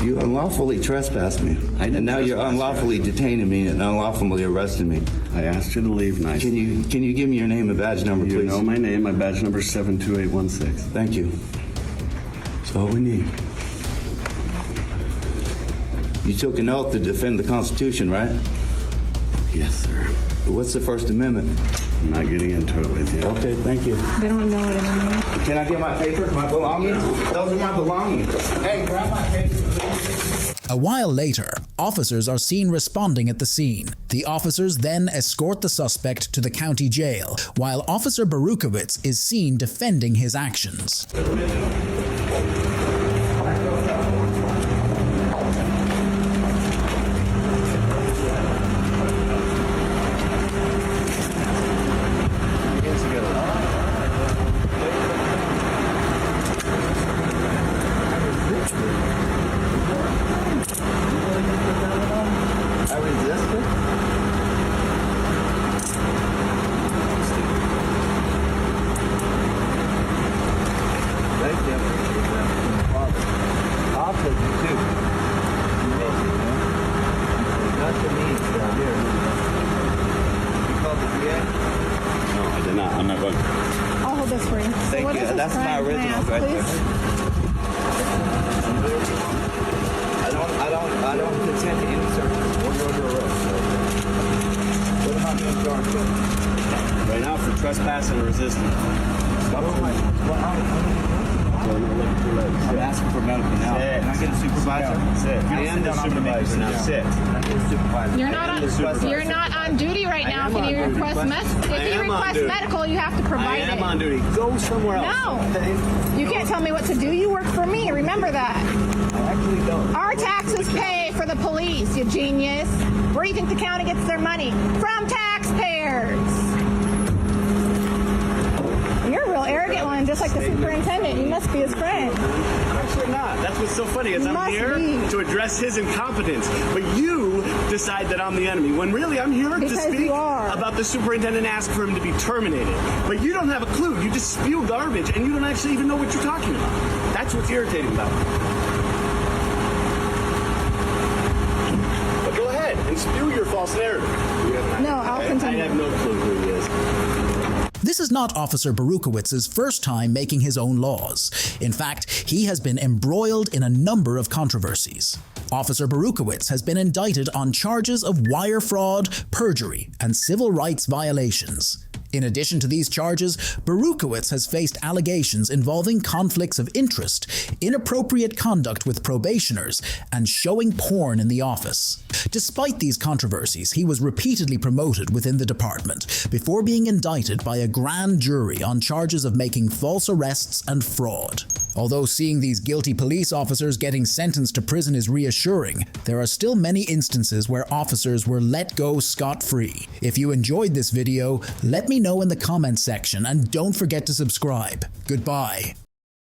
You unlawfully trespassed me, and now you're unlawfully detaining me and unlawfully arresting me. I asked you to leave nicely. Can you give me your name and badge number, please? You know my name. My badge number is 72816. Thank you. That's all we need. You took an oath to defend the Constitution, right? Yes, sir. What's the First Amendment? I'm not getting into it with you. Okay, thank you. They don't know it anymore. Can I get my papers, my belongings? Those are my belongings. Hey, grab my papers. A while later, Officers are seen responding at the scene. The officers then escort the suspect to the county jail, while Officer Berukowitz is seen defending his actions. I'll hold this for you. Thank you. That's my original right there. I don't consent to any searches. We're going to arrest. What am I being charged with? Right now for trespass and resisting. I'm asking for medical now. Can I get a supervisor? Sit. I am the supervisor now. Sit. You're not on duty right now. If you request medical, you have to provide it. I am on duty. Go somewhere else. No. You can't tell me what to do. You work for me. Remember that. I actually don't. Our taxes pay for the police, you genius. Where do you think the county gets their money? From taxpayers. You're a real arrogant one, just like the superintendent. You must be his friend. I'm actually not. That's what's so funny is I'm here to address his incompetence. But you decide that I'm the enemy, when really I'm here to speak about the superintendent and ask for him to be terminated. But you don't have a clue. You just spew garbage, and you don't actually even know what you're talking about. That's what's irritating about it. But go ahead and spew your false narrative. No, I'll continue. I have no clue who he is. This is not Officer Berukowitz's first time making his own laws. In fact, he has been embroiled in a number of controversies. Officer Berukowitz has been indicted on charges of wire fraud, perjury, and civil rights violations. In addition to these charges, Berukowitz has faced allegations involving conflicts of interest, inappropriate conduct with probationers, and showing porn in the office. Despite these controversies, he was repeatedly promoted within the department before being indicted by a grand jury on charges of making false arrests and fraud. Although seeing these guilty police officers getting sentenced to prison is reassuring, there are still many instances where officers were let go scot-free. If you enjoyed this video, let me know in the comments section and don't forget to subscribe. Goodbye.